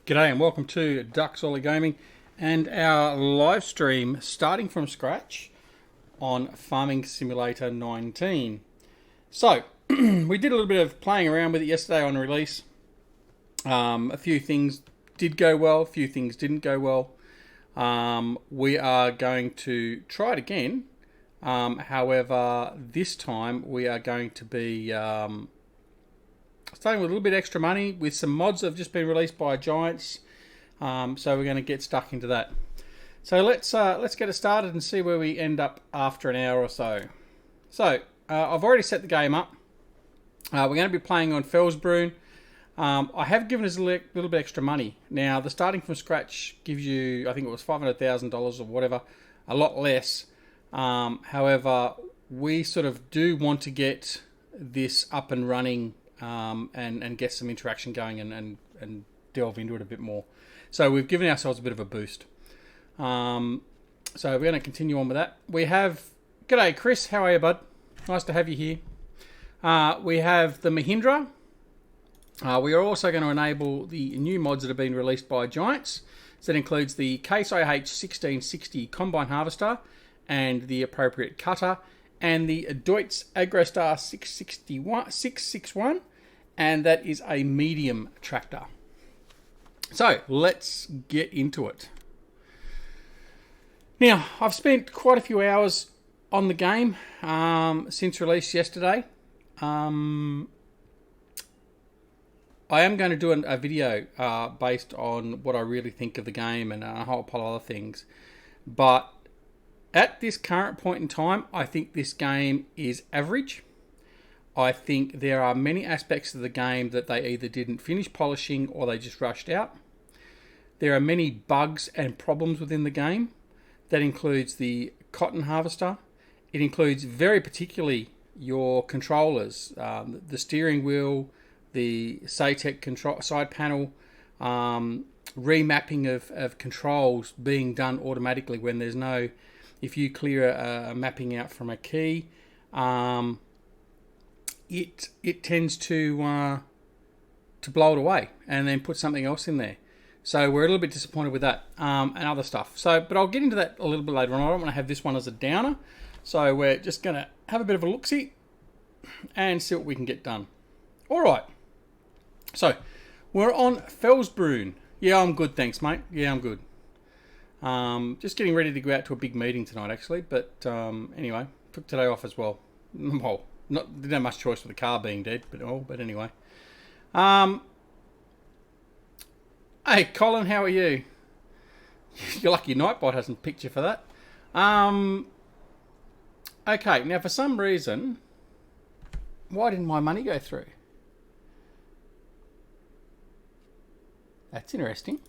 G'day and welcome to Duckzorly Gaming and our live stream starting from scratch on Farming Simulator 19. So, we did a little bit of playing around with it yesterday on release. A few things did go well, a few things didn't go well. We are going to try it again. However, this time we are going to be starting with a little bit extra money with some mods that have just been released by Giants. So we're going to get stuck into that. So let's get it started and see where we end up after an hour or so. So I've already set the game up. We're going to be playing on Fellsbrunn. I have given us a little bit extra money. Now the starting from scratch gives you, I think it was $500,000 or whatever, a lot less. However, we sort of do want to get this up and running and get some interaction going and delve into it a bit more. So we've given ourselves a bit of a boost. So we're going to continue on with that. We have... G'day, Chris. How are you, bud? Nice to have you here. We have the Mahindra. We are also going to enable the new mods that have been released by Giants. So that includes the Case IH 1660 Combine Harvester and the appropriate cutter, and the Deutz AgroStar 661, and that is a medium tractor. So let's get into it. Now, I've spent quite a few hours on the game since release yesterday. I am going to do a video based on what I really think of the game and a whole pile of other things. But at this current point in time, I think this game is average. I think there are many aspects of the game that they either didn't finish polishing or they just rushed out. There are many bugs and problems within the game. That includes the cotton harvester. It includes very particularly your controllers, the steering wheel, the SATEC control side panel, remapping of controls being done automatically when there's no... If you clear a mapping out from a key, it tends to blow it away and then put something else in there. So we're a little bit disappointed with that and other stuff. So, but I'll get into that a little bit later on. I don't want to have this one as a downer. So we're just going to have a bit of a look-see and see what we can get done. All right. So we're on Fellsbrunn. Yeah, I'm good, thanks, mate. Yeah, I'm good. Just getting ready to go out to a big meeting tonight, actually. But anyway, took today off as well. Well, didn't have much choice with the car being dead, but anyway. Hey, Colin, how are you? You're lucky Nightbot hasn't picked you for that. Okay, now for some reason, why didn't my money go through? That's interesting.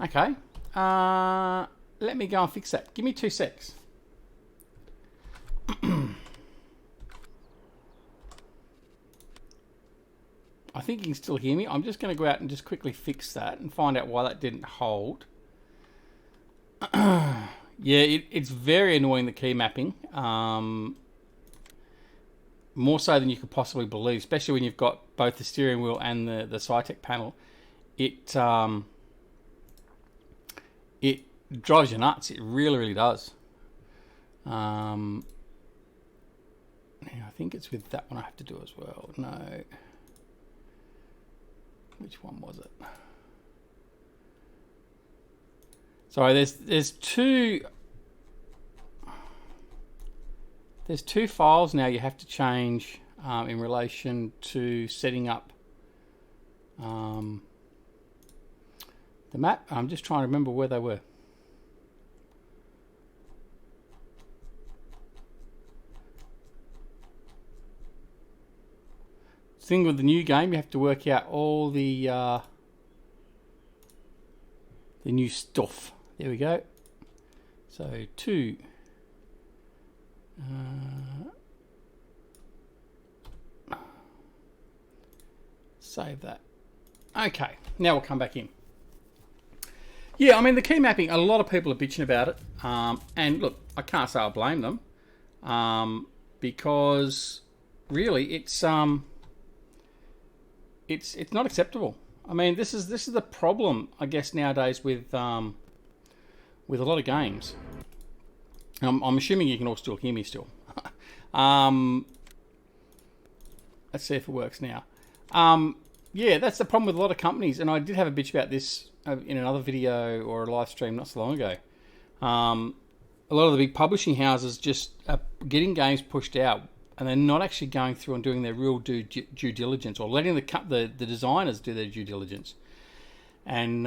Okay, let me go and fix that. Give me 2 secs. I think you can still hear me. I'm just going to go out and just quickly fix that and find out why that didn't hold. Yeah, it's very annoying, the key mapping. More so than you could possibly believe, especially when you've got both the steering wheel and the SATEC panel. It drives you nuts. It really, really does. I think it's with that one I have to do as well. No. Which one was it? Sorry, there's two files now you have to change in relation to setting up the map. I'm just trying to remember where they were. Thing with the new game, you have to work out all the new stuff. There we go. So 2. Save that. Okay, now we'll come back in. Yeah, I mean the key mapping. A lot of people are bitching about it, and look, I can't say I blame them, because really it's not acceptable. I mean, this is the problem, I guess, nowadays with a lot of games. I'm assuming you can all still hear me still. Let's see if it works now. Yeah, that's the problem with a lot of companies, and I did have a bitch about this in another video or a live stream not so long ago. A lot of the big publishing houses just are getting games pushed out, and they're not actually going through and doing their real due diligence, or letting the designers do their due diligence. And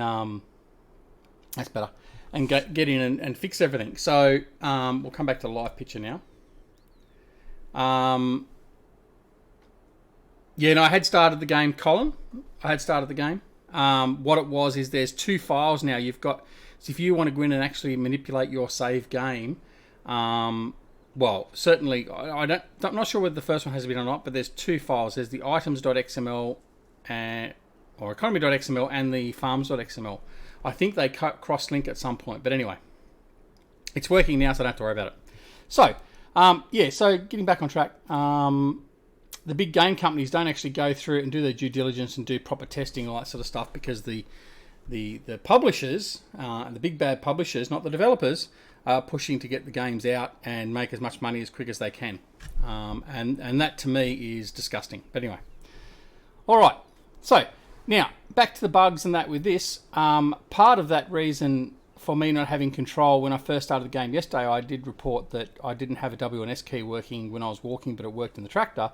that's better. And get in and fix everything. So we'll come back to the live picture now. Yeah, no, I had started the game, Colin. I had started the game. What it was is there's two files now. You've got, so if you want to go in and actually manipulate your save game, well, certainly, I'm not sure whether the first one has been or not, but there's two files. There's the items.xml or economy.xml and the farms.xml. I think they cross-link at some point, but anyway, it's working now, so I don't have to worry about it. So, yeah, so getting back on track, the big game companies don't actually go through it and do their due diligence and do proper testing and all that sort of stuff, because the publishers, the big bad publishers, not the developers, are pushing to get the games out and make as much money as quick as they can. And that to me is disgusting. But anyway. All right. So now back to the bugs and that with this. Part of that reason for me not having control, when I first started the game yesterday, I did report that I didn't have a W and S key working when I was walking, but it worked in the tractor,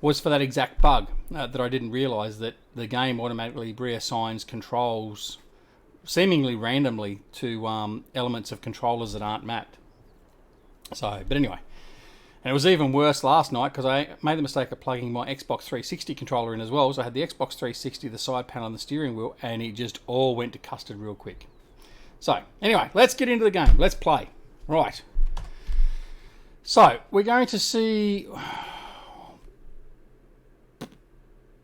was for that exact bug, that I didn't realise that the game automatically reassigns controls seemingly randomly to elements of controllers that aren't mapped. So, but anyway. And it was even worse last night because I made the mistake of plugging my Xbox 360 controller in as well. So I had the Xbox 360, the side panel and the steering wheel, and it just all went to custard real quick. So, anyway, let's get into the game. Let's play. Right. So, we're going to see...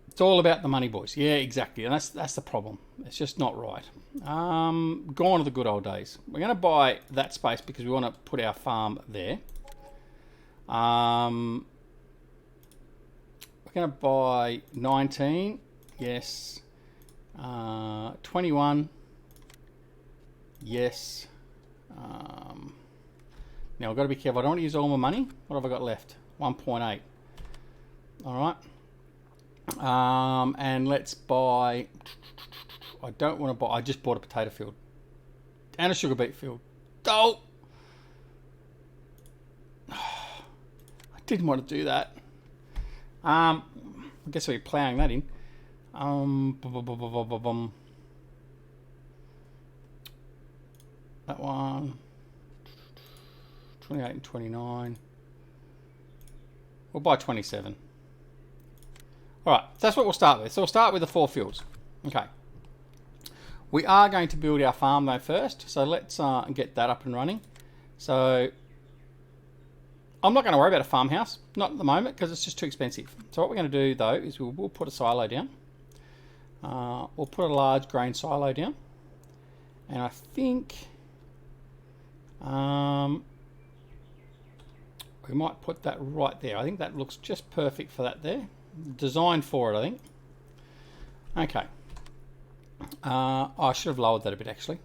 It's all about the money, boys. Yeah, exactly. And that's the problem. It's just not right. Gone are the good old days. We're going to buy that space because we want to put our farm there. We're going to buy 19. Yes. 21. Yes. Now I've got to be careful. I don't want to use all my money. What have I got left? 1.8. All right. And let's buy... I don't want to buy... I just bought a potato field. And a sugar beet field. Oh! I didn't want to do that. I guess we're ploughing that in. That one. 28 and 29. We'll buy 27. Alright, so that's what we'll start with. So we'll start with the 4 fields. Okay. We are going to build our farm though first. So let's get that up and running. So I'm not going to worry about a farmhouse. Not at the moment because it's just too expensive. So what we're going to do though is we'll put a silo down. We'll put a large grain silo down. And I think... we might put that right there. I think that looks just perfect for that there. Designed for it, I think. Okay. I should have lowered that a bit, actually.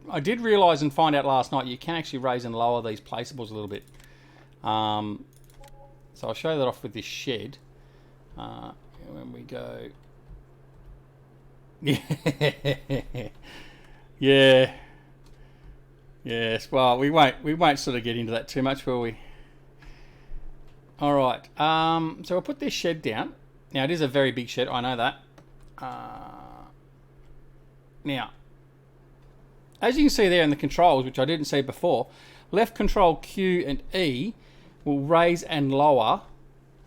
I did realise and find out last night you can actually raise and lower these placeables a little bit. So I'll show that off with this shed. When we go... Yeah. Yes, well, we won't sort of get into that too much, will we? All right. So we'll put this shed down. Now, it is a very big shed. I know that. Now, as you can see there in the controls, which I didn't see before, left control Q and E will raise and lower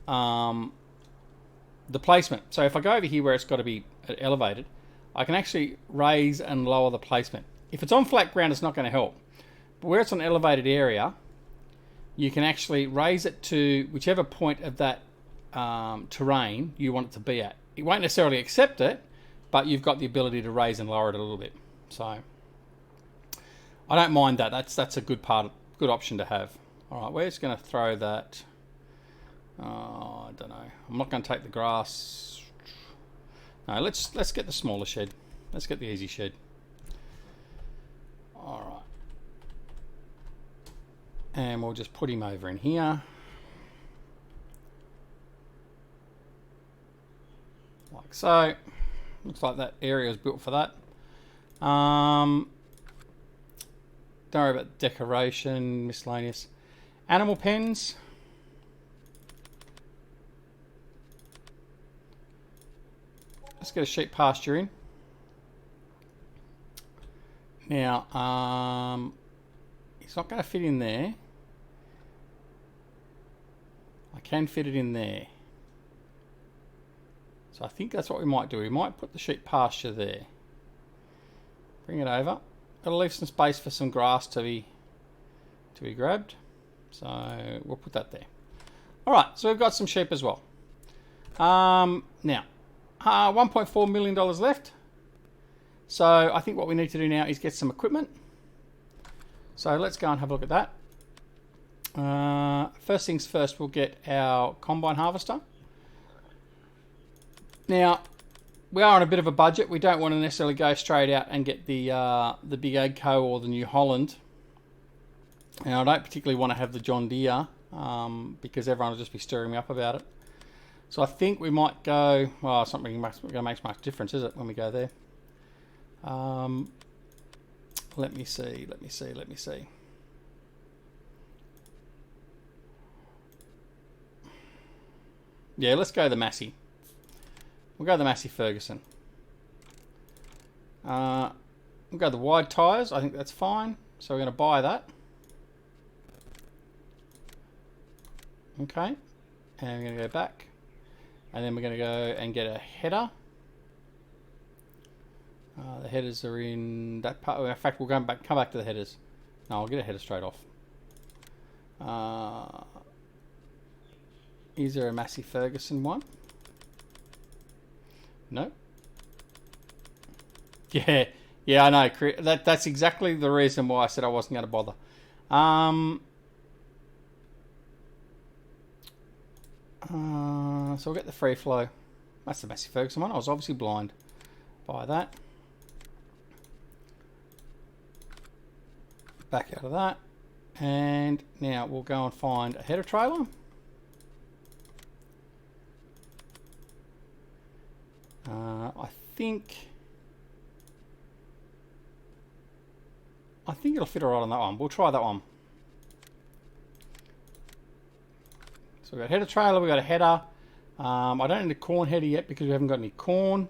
the placement. So if I go over here where it's got to be elevated, I can actually raise and lower the placement. If it's on flat ground, it's not going to help. But where it's on an elevated area, you can actually raise it to whichever point of that terrain you want it to be at. It won't necessarily accept it, but you've got the ability to raise and lower it a little bit. So I don't mind that. That's a good option to have. All right, we're just going to throw that. I don't know. I'm not going to take the grass. No, let's get the smaller shed. Let's get the easy shed. All right. And we'll just put him over in here. Like so. Looks like that area is built for that. Don't worry about decoration, miscellaneous. Animal pens. Let's get a sheep pasture in. Now, it's not going to fit in there. I can fit it in there. So I think that's what we might do. We might put the sheep pasture there. Bring it over. It'll leave some space for some grass to be grabbed. So we'll put that there. All right, so we've got some sheep as well. Now, $1.4 million left. So I think what we need to do now is get some equipment. So let's go and have a look at that. First things first, we'll get our combine harvester. Now, we are on a bit of a budget. We don't want to necessarily go straight out and get the Big AGCO or the New Holland. And I don't particularly want to have the John Deere because everyone will just be stirring me up about it. So I think we might go. Well, it's not really going to make much difference, is it, when we go there? Let me see. Yeah, let's go the Massey. We'll go the Massey Ferguson. We'll go the wide tyres. I think that's fine. So we're going to buy that. Okay. And we're going to go back. And then we're going to go and get a header. The headers are in that part. In fact, we'll come back to the headers. No, I'll get a header straight off. Is there a Massey Ferguson one? No. Yeah, I know. That's exactly the reason why I said I wasn't going to bother. So we'll get the free flow. That's the Massey Ferguson one. I was obviously blind by that. Back out of that. And now we'll go and find a header trailer. I think it'll fit all right on that one. We'll try that one. So we've got a header trailer, we've got a header. I don't need a corn header yet because we haven't got any corn.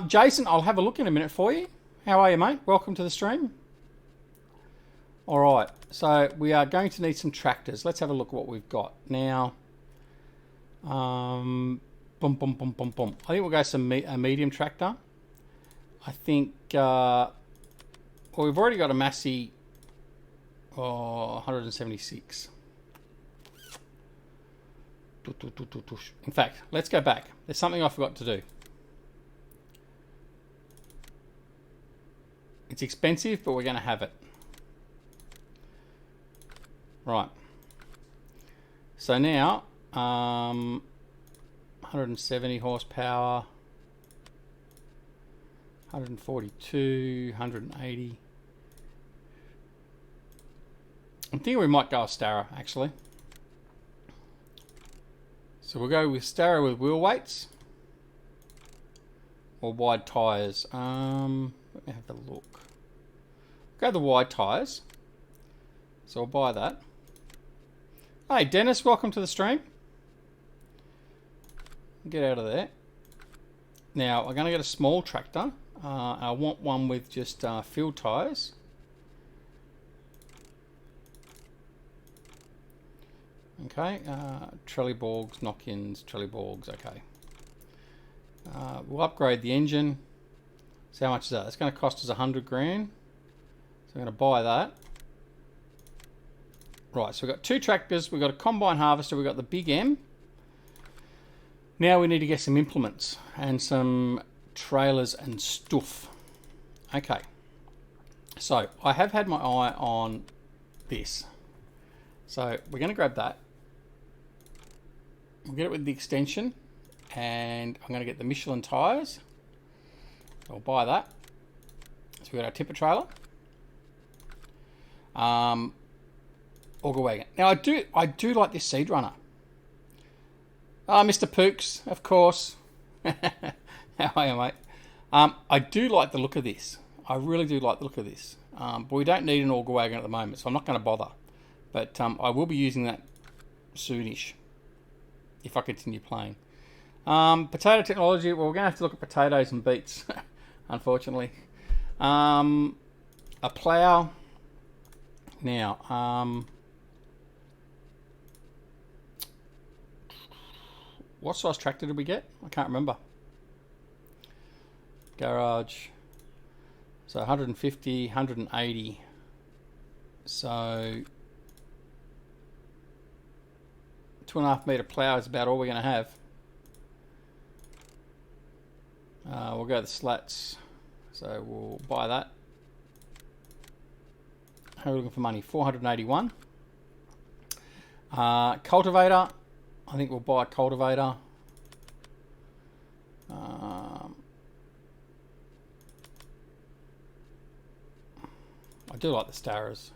Jason, I'll have a look in a minute for you. How are you, mate? Welcome to the stream. All right, so we are going to need some tractors. Let's have a look at what we've got now. I think we'll go some a medium tractor. I think well, we've already got a Massey 176. In fact, let's go back. There's something I forgot to do. It's expensive, but we're going to have it. Right. So now 170 horsepower, 142, 180. I'm thinking we might go with Starra, actually. So we'll go with Starra with wheel weights or wide tyres. Let me have a look. Go the wide tyres. So I'll buy that. Hey Dennis, welcome to the stream. Get out of there. Now I'm going to get a small tractor. I want one with just field tyres. Okay, Trelleborgs, knock-ins, Trelleborgs, okay. We'll upgrade the engine. So how much is that? It's going to cost us 100 grand. So I'm going to buy that. Right, so we've got two tractors, we've got a combine harvester, we've got the Big M. Now we need to get some implements and some trailers and stuff. Okay, so I have had my eye on this. So we're going to grab that. We'll get it with the extension, and I'm going to get the Michelin tyres. So I'll buy that. So we've got our tipper trailer. Auger wagon. Now I do like this seed runner. Mr. Pooks, of course. How are you, mate? I do like the look of this. I really do like the look of this. But we don't need an auger wagon at the moment, so I'm not going to bother. But I will be using that soonish if I continue playing. Potato technology. Well, we're going to have to look at potatoes and beets, unfortunately. A plough. Now, what size tractor did we get? I can't remember. Garage. So 150, 180. So 2.5 metre plough is about all we're going to have. We'll go the slats. So we'll buy that. How are we looking for money? 481. Cultivator. I think we'll buy a cultivator. I do like the Starrers.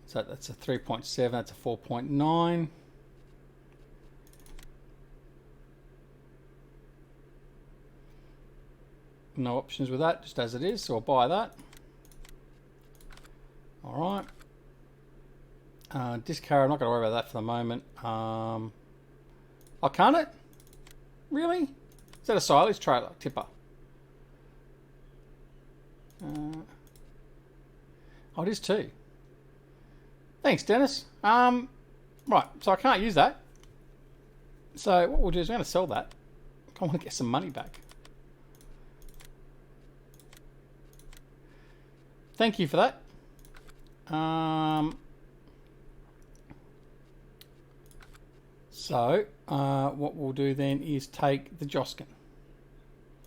So that's a 3.7. That's a 4.9. No options with that, just as it is. So I'll buy that. All right. Discar, I'm not going to worry about that for the moment. Oh, can't it? Really? Is that a silage trailer tipper? Oh, it is too. Thanks, Dennis. Right, so I can't use that. So what we'll do is we're going to sell that. I want to get some money back. Thank you for that. So what we'll do then is take the Joskin.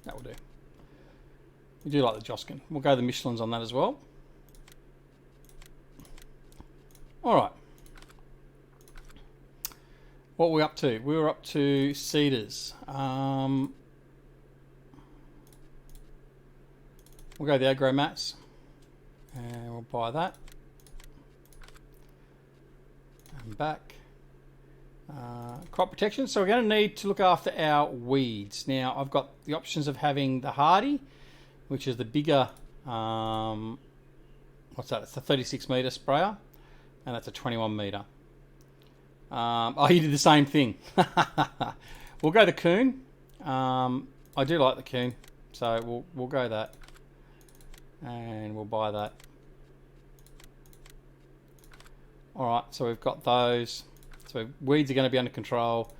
That will do. We do like the Joskin. We'll go the Michelins on that as well. All right. What are we up to? We were up to Cedars. We'll go the aggro mats. And we'll buy that. And back. Crop protection. So we're going to need to look after our weeds. Now I've got the options of having the Hardy, which is the bigger, what's that? It's a 36 metre sprayer. And that's a 21 metre. Oh, you did the same thing. We'll go the Coon. I do like the Coon. So we'll go that. And we'll buy that. Alright, so we've got those. So weeds are going to be under control.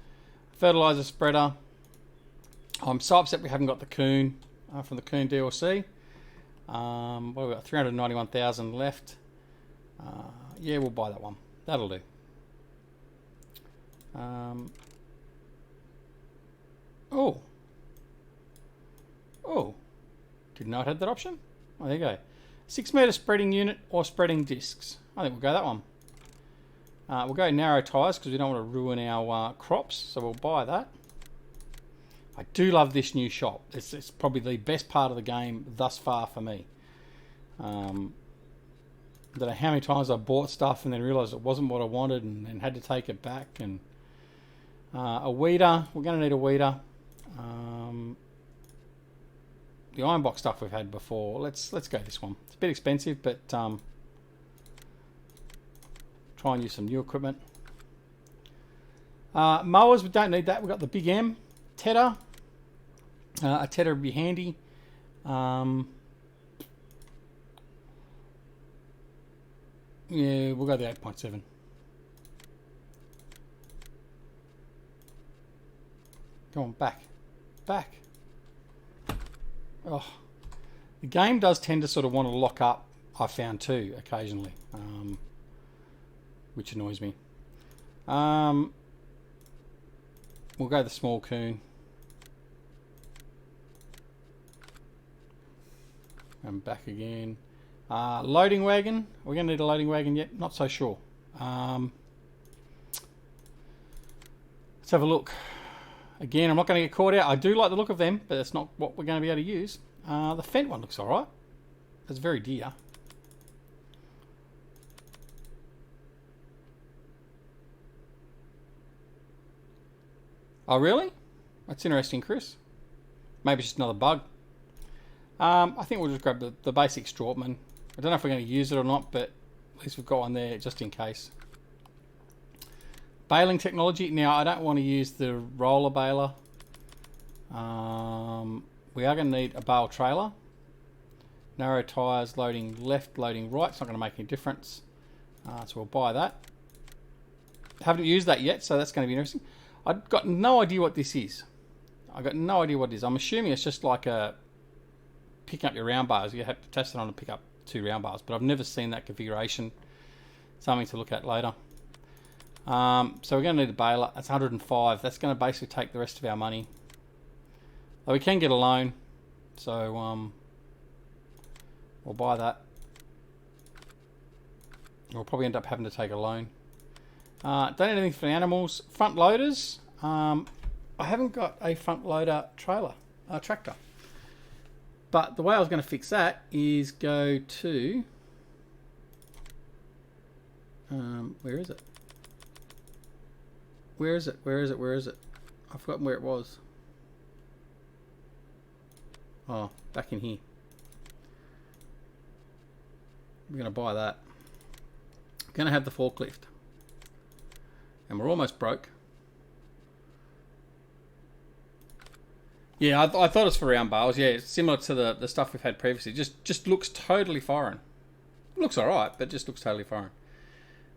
Fertiliser spreader. I'm so upset we haven't got the Coon from the Coon DLC. What have we got? 391,000 left. Yeah, we'll buy that one. That'll do. Oh. Didn't know it had that option. Oh, there you go. 6 metre spreading unit or spreading discs. I think we'll go that one. We'll go narrow tyres because we don't want to ruin our crops. So we'll buy that. I do love this new shop. It's probably the best part of the game thus far for me. I don't know how many times I bought stuff and then realised it wasn't what I wanted and had to take it back. And a weeder. We're going to need a weeder. The iron box stuff we've had before. Let's go this one. It's a bit expensive, but try and use some new equipment. Mowers, we don't need that. We've got the Big M tedder. A tedder would be handy. Yeah, we'll go the 8.7. Go on, back. Oh, the game does tend to sort of want to lock up, I found too, occasionally, which annoys me. We'll go the small Coon. And back again. Loading wagon. Are we going to need a loading wagon yet? Not so sure. Let's Let's have a look. Again, I'm not going to get caught out. I do like the look of them, but that's not what we're going to be able to use. The Fent one looks alright. It's very dear. Oh, really? That's interesting, Chris. Maybe it's just another bug. I think we'll just grab the basic Strautman. I don't know if we're going to use it or not, but at least we've got one there just in case. Baling technology. Now, I don't want to use the roller baler. We are going to need a bale trailer. Narrow tyres, loading left, loading right. It's not going to make any difference. So we'll buy that. Haven't used that yet, so that's going to be interesting. I've got no idea what this is. I've got no idea what it is. I'm assuming it's just like a picking up your round bars. You have to test it on to pick up 2 round bars, but I've never seen that configuration. Something to look at later. So we're going to need a baler. That's 105. That's going to basically take the rest of our money. Though we can get a loan, so we'll buy that. We'll probably end up having to take a loan. Don't need anything for the animals. Front loaders. I haven't got a front loader tractor. But the way I was going to fix that is go to... where is it? Where is it? Where is it? Where is it? I've forgotten where it was. Oh, back in here. We're going to buy that. We're going to have the forklift. And we're almost broke. Yeah, I thought it was for round bales. Yeah, it's similar to the stuff we've had previously. Just looks totally foreign. Looks alright, but just looks totally foreign.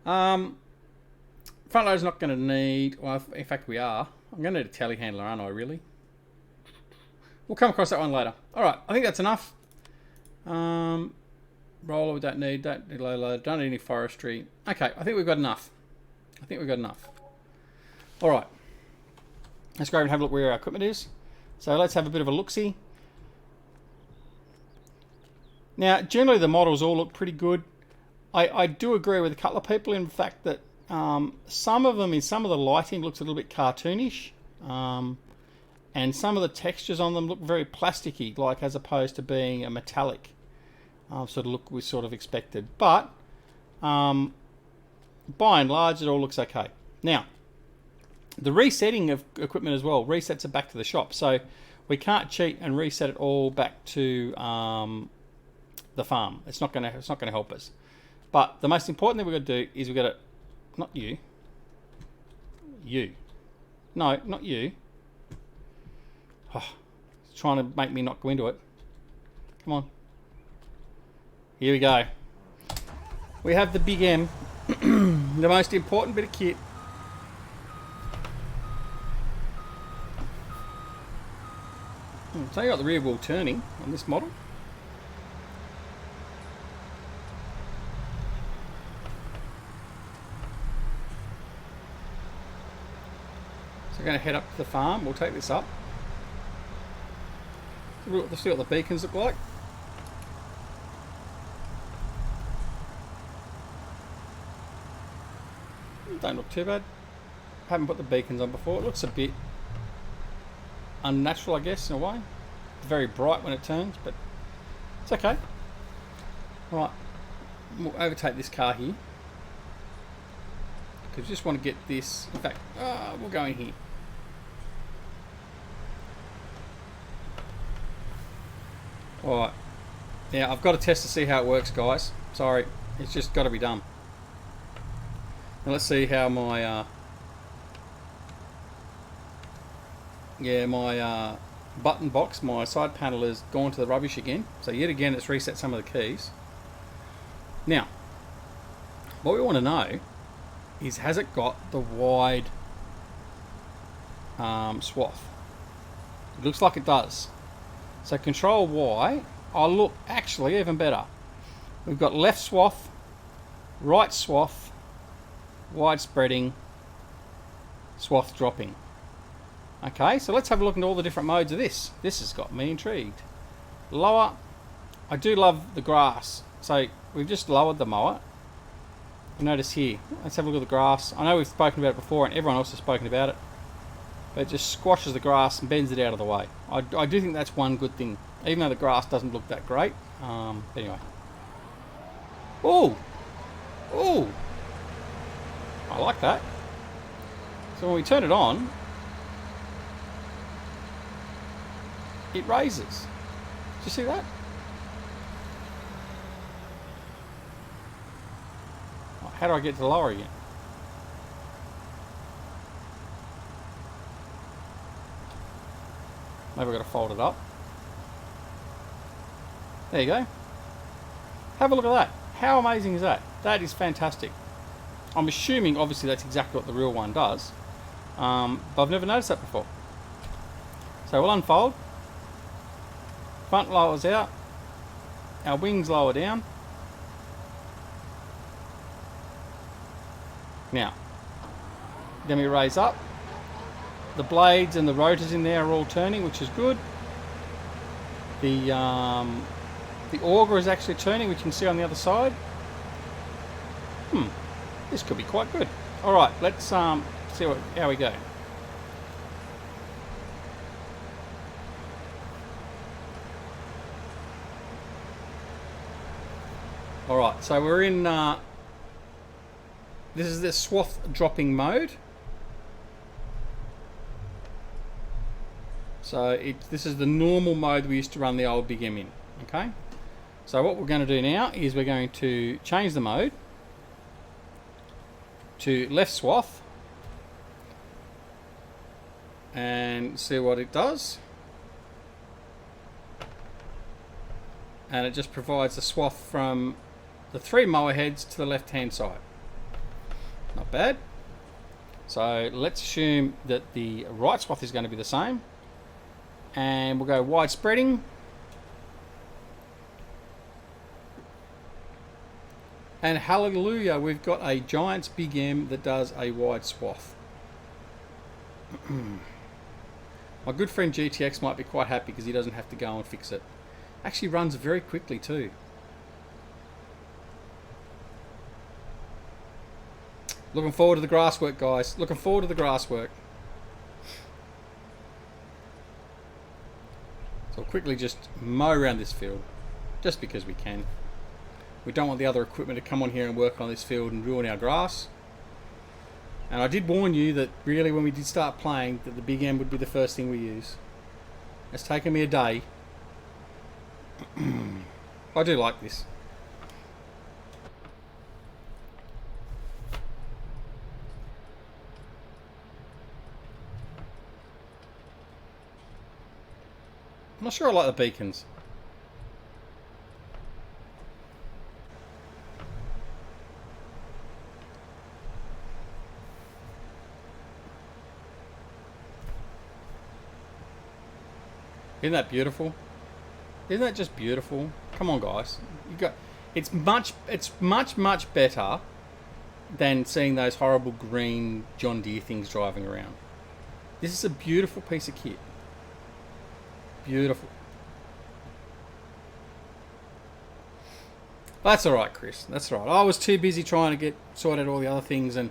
Front loader's not going to need... Well, in fact, we are. I'm going to need a telehandler, aren't I, really? We'll come across that one later. Alright, I think that's enough. Roller we don't need. Don't need low loader. Don't need any forestry. Okay, I think we've got enough. Alright. Let's go over and have a look where our equipment is. So let's have a bit of a look-see. Now, generally the models all look pretty good. I do agree with a couple of people in the fact that some of them, in some of the lighting, looks a little bit cartoonish. And some of the textures on them look very plasticky, like as opposed to being a metallic sort of look we sort of expected. But by and large, it all looks okay. Now, the resetting of equipment as well resets it back to the shop, so we can't cheat and reset it all back to the farm. It's not going to help us. But the most important thing we've got to do is we've got to, not you, no, not you. Oh, it's trying to make me not go into it. Come on. Here we go. We have the Big M, the most important bit of kit. So you got the rear wheel turning on this model. So we're going to head up to the farm. We'll take this up. Let's see what the beacons look like. Don't look too bad. Haven't put the beacons on before. It looks a bit unnatural, I guess, in a way. It's very bright when it turns, but it's okay. Right, we'll overtake this car here because we just want to get this. In fact, we'll go in here. Alright, now I've got to test to see how it works, guys. Sorry, it's just got to be done. Now let's see how my my button box, my side panel, has gone to the rubbish again. So yet again it's reset some of the keys. Now, what we want to know is, has it got the wide swath? It looks like it does. So control Y. Oh look, actually even better. We've got left swath, right swath, wide spreading, swath dropping. Okay, so let's have a look into all the different modes of this. This has got me intrigued. Lower. I do love the grass. So we've just lowered the mower. You notice here. Let's have a look at the grass. I know we've spoken about it before and everyone else has spoken about it. But it just squashes the grass and bends it out of the way. I do think that's one good thing, even though the grass doesn't look that great. Anyway. Oh! Oh! I like that. So when we turn it on, it raises. Did you see that? How do I get to the lower again? Maybe I've got to fold it up. There you go. Have a look at that. How amazing is that? That is fantastic. I'm assuming, obviously, that's exactly what the real one does. But I've never noticed that before. So we'll unfold. Front lowers out. Our wings lower down. Now, then we raise up. The blades and the rotors in there are all turning, which is good. The auger is actually turning, which you can see on the other side. This could be quite good. All right, let's see how we go. All right, so we're in. This is the swath dropping mode. So this is the normal mode we used to run the old Big M in. Okay. So what we're going to do now is we're going to change the mode to left swath and see what it does. And it just provides the swath from the 3 mower heads to the left hand side. Not bad. So let's assume that the right swath is going to be the same. And we'll go wide spreading. And hallelujah, we've got a Giants Big M that does a wide swath. My good friend GTX might be quite happy because he doesn't have to go and fix it. Actually runs very quickly too. Looking forward to the grass work, guys. Looking forward to the grass work. So we'll quickly just mow around this field, just because we can. We don't want the other equipment to come on here and work on this field and ruin our grass. And I did warn you that really when we did start playing, that the Big M would be the first thing we use. It's taken me a day. I do like this. I'm not sure I like the beacons. Isn't that beautiful? Isn't that just beautiful? Come on, guys. You got. It's much better than seeing those horrible green John Deere things driving around. This is a beautiful piece of kit. Beautiful. That's all right, Chris. That's all right. I was too busy trying to get sorted all the other things, and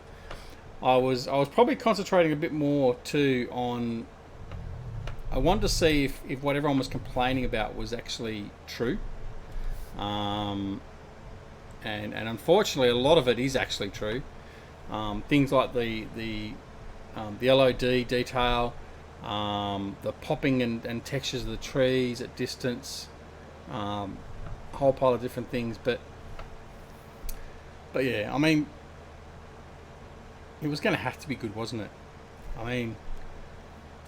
I was probably concentrating a bit more too on. I wanted to see if what everyone was complaining about was actually true, and unfortunately, a lot of it is actually true. Things like the LOD detail. The popping and textures of the trees at distance, a whole pile of different things, but yeah, I mean, it was going to have to be good, wasn't it? I mean,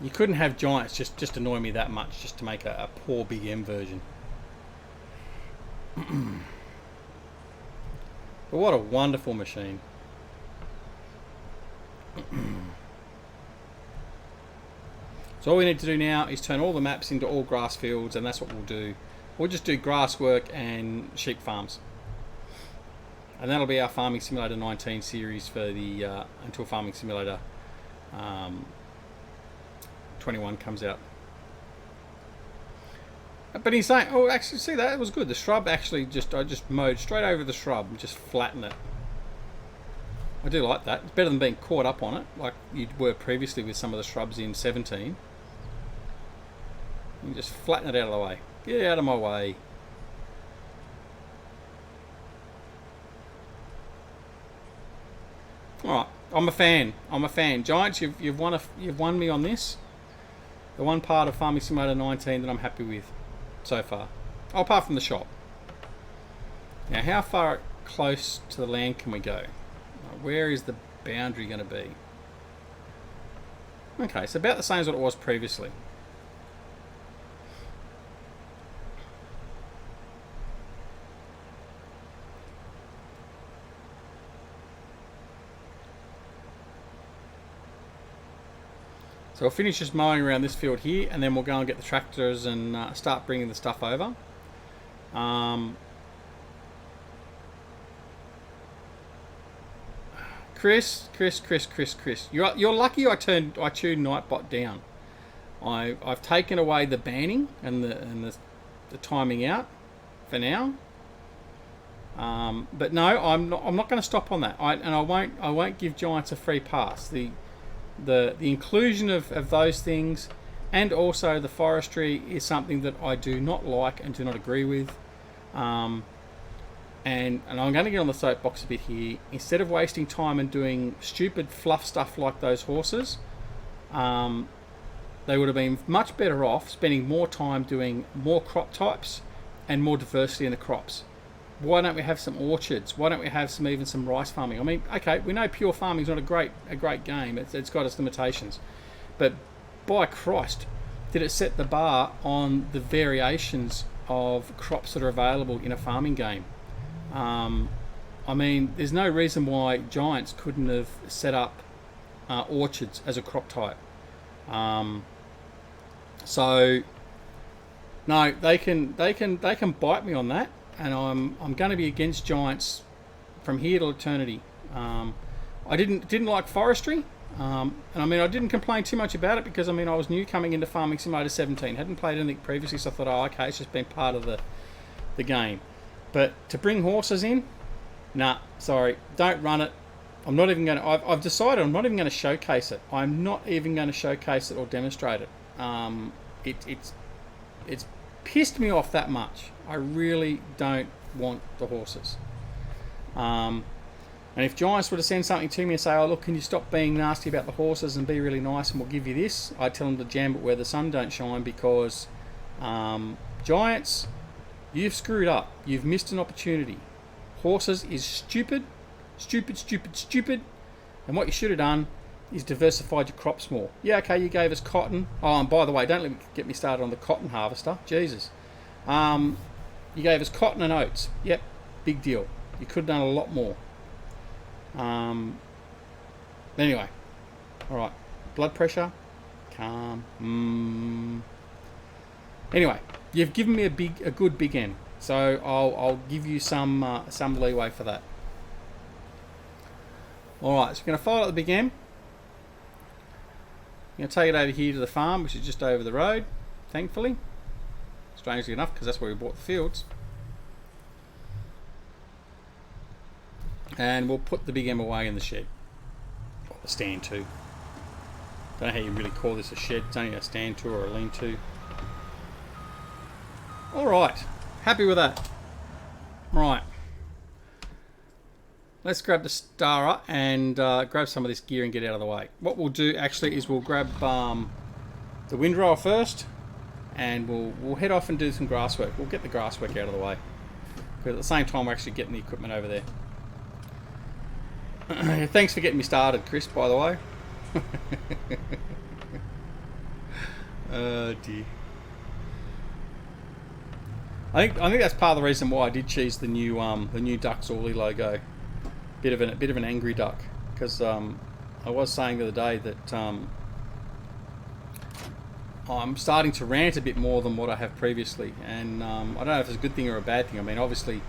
you couldn't have Giants just annoy me that much just to make a poor Big M version. But what a wonderful machine. So all we need to do now is turn all the maps into all grass fields, and that's what we'll do. We'll just do grass work and sheep farms. And that'll be our Farming Simulator 19 series for the until Farming Simulator 21 comes out. But he's saying, oh, actually, see that? It was good. The shrub actually I just mowed straight over the shrub and just flattened it. I do like that. It's better than being caught up on it, like you were previously with some of the shrubs in 17. You can just flatten it out of the way. Get out of my way. Alright, I'm a fan. I'm a fan. Giants, you've won me on this. The one part of Farming Simulator 19 that I'm happy with so far. Oh, apart from the shop. Now, how far close to the land can we go? Where is the boundary going to be? Okay, it's about the same as what it was previously. So we'll finish just mowing around this field here, and then we'll go and get the tractors and start bringing the stuff over. Chris, you're lucky I tuned Nightbot down. I've taken away the banning and the timing out for now. But no, I'm not going to stop on that. I won't give Giants a free pass. The inclusion of those things, and also the forestry, is something that I do not like and do not agree with. And I'm going to get on the soapbox a bit here. Instead of wasting time and doing stupid fluff stuff like those horses, they would have been much better off spending more time doing more crop types and more diversity in the crops. Why don't we have some orchards? Why don't we have even some rice farming? I mean, okay, we know pure farming is not a great game. It's got its limitations, but by Christ, did it set the bar on the variations of crops that are available in a farming game? I mean, there's no reason why Giants couldn't have set up orchards as a crop type. So no, they can bite me on that. And I'm going to be against Giants from here to eternity. I didn't like forestry, and I mean I didn't complain too much about it because I mean I was new coming into Farming Simulator 17, hadn't played anything previously, so I thought, oh okay, it's just been part of the game. But to bring horses in, nah, sorry, don't run it. I'm not even going to. I've decided I'm not even going to showcase it. I'm not even going to showcase it or demonstrate it. It's pissed me off that much. I really don't want the horses. And if Giants were to send something to me and say, oh look, can you stop being nasty about the horses and be really nice and we'll give you this, I'd tell them to jam it where the sun don't shine, because Giants, you've screwed up. You've missed an opportunity. Horses is stupid, and what you should have done is diversified your crops more. Yeah, okay, you gave us cotton. Oh, and by the way, don't get me started on the cotton harvester. Jesus. You gave us cotton and oats. Yep, big deal. You could have done a lot more. Anyway, all right. Blood pressure, calm. Anyway, you've given me a good big end, so I'll give you some leeway for that. All right, so we're going to follow up the big end. I'm going to take it over here to the farm, which is just over the road, thankfully. Strangely enough, because that's where we bought the fields. And we'll put the big M away in the shed. Or the stand-to. Don't know how you really call this a shed. It's only a stand-to or a lean-to. Alright. Happy with that. Right. Let's grab the Stara and grab some of this gear and get out of the way. What we'll do actually is we'll grab the windrower first, and we'll head off and do some grass work. We'll get the grass work out of the way, because at the same time we're actually getting the equipment over there. Thanks for getting me started, Chris, by the way. Oh dear. I think that's part of the reason why I did choose the new Duckzorly logo. Bit of an angry duck, because I was saying the other day that I'm starting to rant a bit more than what I have previously, and I don't know if it's a good thing or a bad thing. I mean, obviously,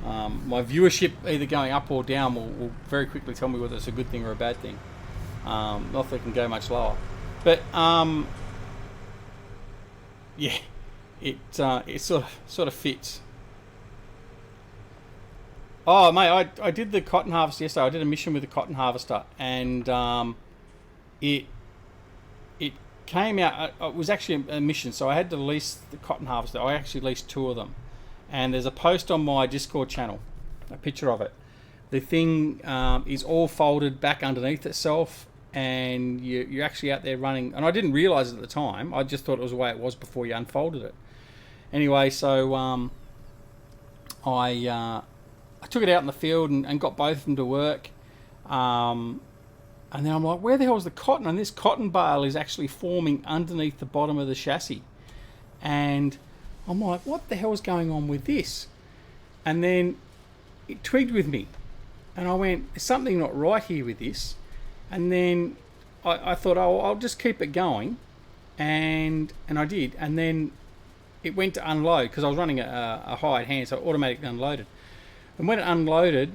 my viewership either going up or down will very quickly tell me whether it's a good thing or a bad thing. Not that it can go much lower, but yeah, it sort of fits. Oh, mate, I did the cotton harvester yesterday. I did a mission with the cotton harvester, and it it came out. It was actually a mission, so I had to lease the cotton harvester. I actually leased two of them, and there's a post on my Discord channel, a picture of it. The thing is all folded back underneath itself, and you're actually out there running. And I didn't realise it at the time. I just thought it was the way it was before you unfolded it. Anyway, so I took it out in the field and got both of them to work. And then I'm like, where the hell is the cotton? And this cotton bale is actually forming underneath the bottom of the chassis. And I'm like, what the hell is going on with this? And then it twigged with me. And I went, there's something not right here with this. And then I thought, oh, I'll just keep it going. And I did. And then it went to unload because I was running a hired hand, so it automatically unloaded. And when it unloaded,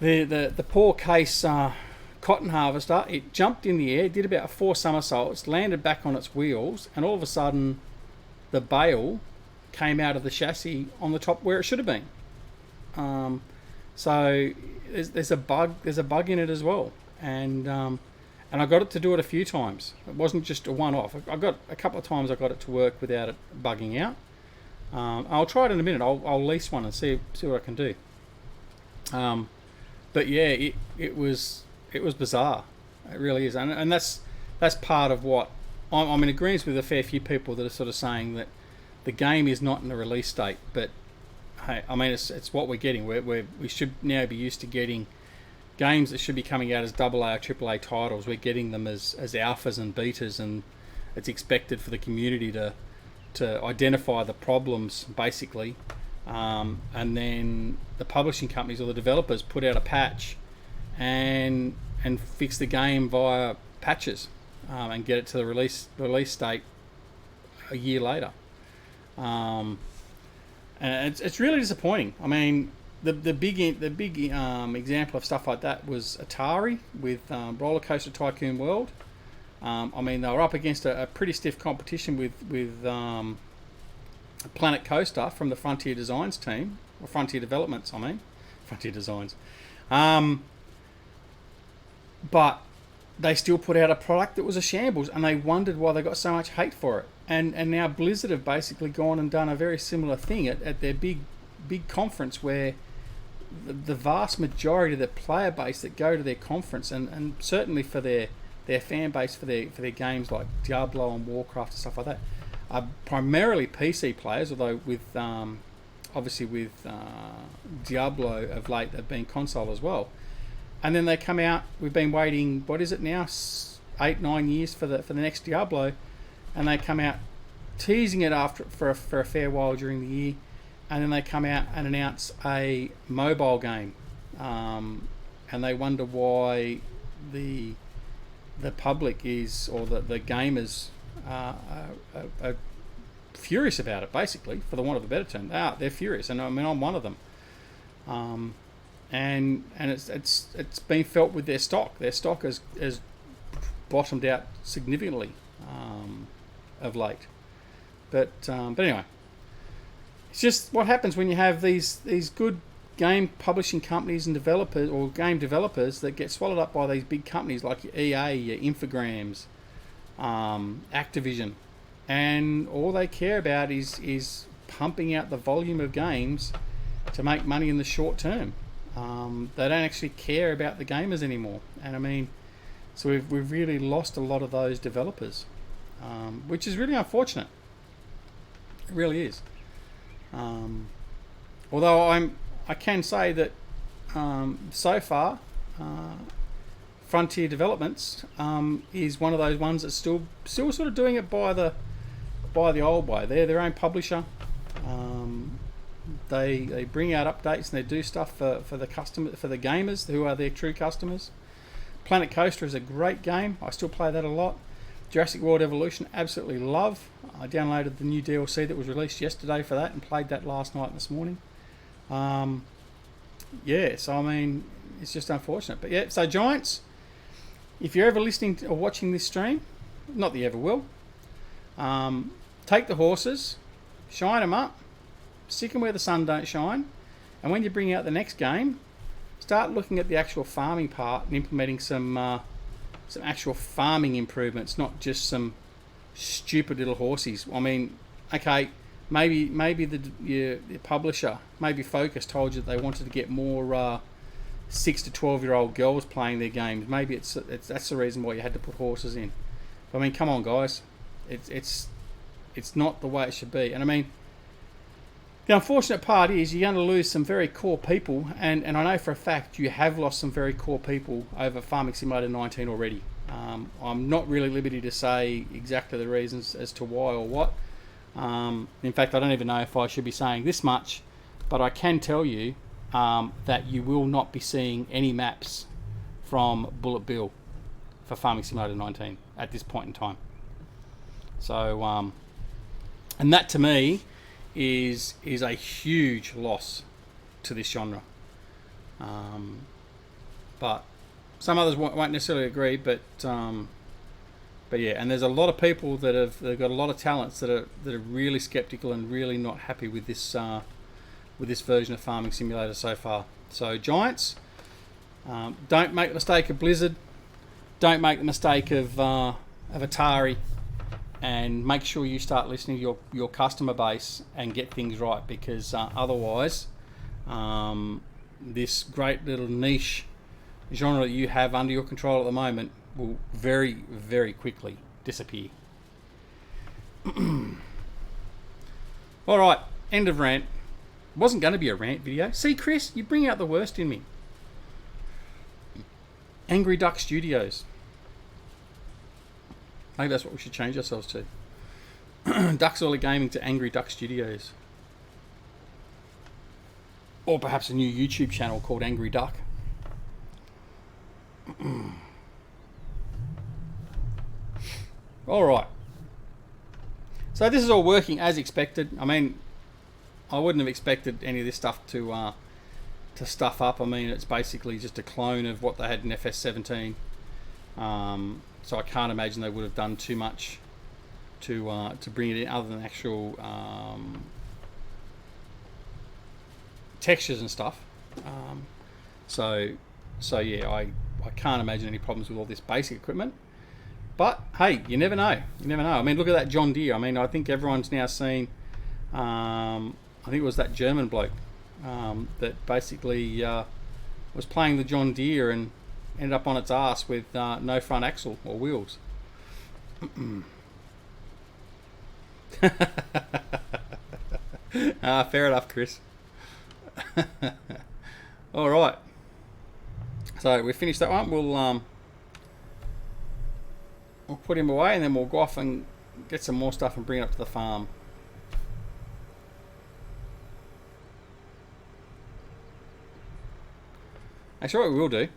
the poor case cotton harvester, it jumped in the air, did about 4 somersaults, landed back on its wheels, and all of a sudden the bale came out of the chassis on the top where it should have been. So there's a bug in it as well, and I got it to do it a few times. It wasn't just a one-off. I got a couple of times I got it to work without it bugging out. I'll try it in a minute. I'll lease one and see what I can do. But yeah, it was bizarre. It really is, and that's part of what I'm in agreement with a fair few people that are sort of saying that the game is not in a release state. But hey, I mean it's what we're getting. We should now be used to getting games that should be coming out as AA or AAA titles. We're getting them as alphas and betas, and it's expected for the community to identify the problems basically, and then the publishing companies or the developers put out a patch and fix the game via patches, and get it to the release state a year later. And it's really disappointing. I mean, the big example of stuff like that was Atari with Roller Coaster Tycoon World. I mean, they were up against a pretty stiff competition with Planet Coaster from the Frontier Designs team, or Frontier Developments, I mean. Frontier Designs. But they still put out a product that was a shambles, and they wondered why they got so much hate for it. And now Blizzard have basically gone and done a very similar thing at their big conference, where the vast majority of the player base that go to their conference, and certainly for their fan base for their games like Diablo and Warcraft and stuff like that, are primarily PC players, although with obviously with Diablo of late they've been console as well. And then they come out, we've been waiting, what is it now, 8-9 years for the next Diablo, and they come out teasing it for a fair while during the year, and then they come out and announce a mobile game, and they wonder why the public is, or the gamers are furious about it, basically, for the want of a better term. They're furious, and I mean, I'm one of them. And it's been felt with their stock. Their stock has bottomed out significantly of late. But anyway, it's just what happens when you have these good game publishing companies and developers, or game developers, that get swallowed up by these big companies like your EA, your Infogrames, Activision, and all they care about is pumping out the volume of games to make money in the short term. They don't actually care about the gamers anymore, and I mean, so we've really lost a lot of those developers, which is really unfortunate. It really is. Although I can say that so far, Frontier Developments is one of those ones that's still sort of doing it by the old way. They're their own publisher. They bring out updates and they do stuff for the gamers who are their true customers. Planet Coaster is a great game. I still play that a lot. Jurassic World Evolution, absolutely love. I downloaded the new DLC that was released yesterday for that and played that last night and this morning. Yeah, so I mean, it's just unfortunate. But yeah, so Giants, if you're ever listening or watching this stream, not that you ever will, take the horses, shine them up, stick them where the sun don't shine, And when you bring out the next game, start looking at the actual farming part and implementing some actual farming improvements, not just some stupid little horsies. I mean, okay, maybe your publisher, maybe Focus, told you that they wanted to get more 6 to 12-year-old girls playing their games. Maybe it's that's the reason why you had to put horses in. But, I mean, come on, guys, it's not the way it should be. And I mean, the unfortunate part is you're going to lose some very core people, and I know for a fact you have lost some very core people over Farming Simulator 19 already. I'm not really at liberty to say exactly the reasons as to why or what. In fact, I don't even know if I should be saying this much, but I can tell you that you will not be seeing any maps from Bullet Bill for Farming Simulator 19 at this point in time. So, and that to me is a huge loss to this genre. But some others won't necessarily agree. But yeah, and there's a lot of people that have got a lot of talents that are really skeptical and really not happy with this version of Farming Simulator so far. So Giants, don't make the mistake of Blizzard. Don't make the mistake of Atari. And make sure you start listening to your customer base and get things right, because otherwise this great little niche genre that you have under your control at the moment will very, very quickly disappear. Alright, end of rant. It wasn't going to be a rant video. See, Chris, you bring out the worst in me. Angry Duck Studios. Maybe that's what we should change ourselves to. Duckzorly Gaming to Angry Duck Studios. Or perhaps a new YouTube channel called Angry Duck. Alright. So this is all working as expected. I mean, I wouldn't have expected any of this stuff to stuff up. I mean, it's basically just a clone of what they had in FS17. So I can't imagine they would have done too much to bring it in, other than actual textures and stuff. So yeah, I can't imagine any problems with all this basic equipment. But hey, you never know. You never know. I mean, look at that John Deere. I mean, I think everyone's now seen. I think it was that German bloke that basically was playing the John Deere and ended up on its ass with no front axle or wheels. Fair enough, Chris. All right. So we finished that one. We'll put him away, and then we'll go off and get some more stuff and bring it up to the farm. Actually, what we will do.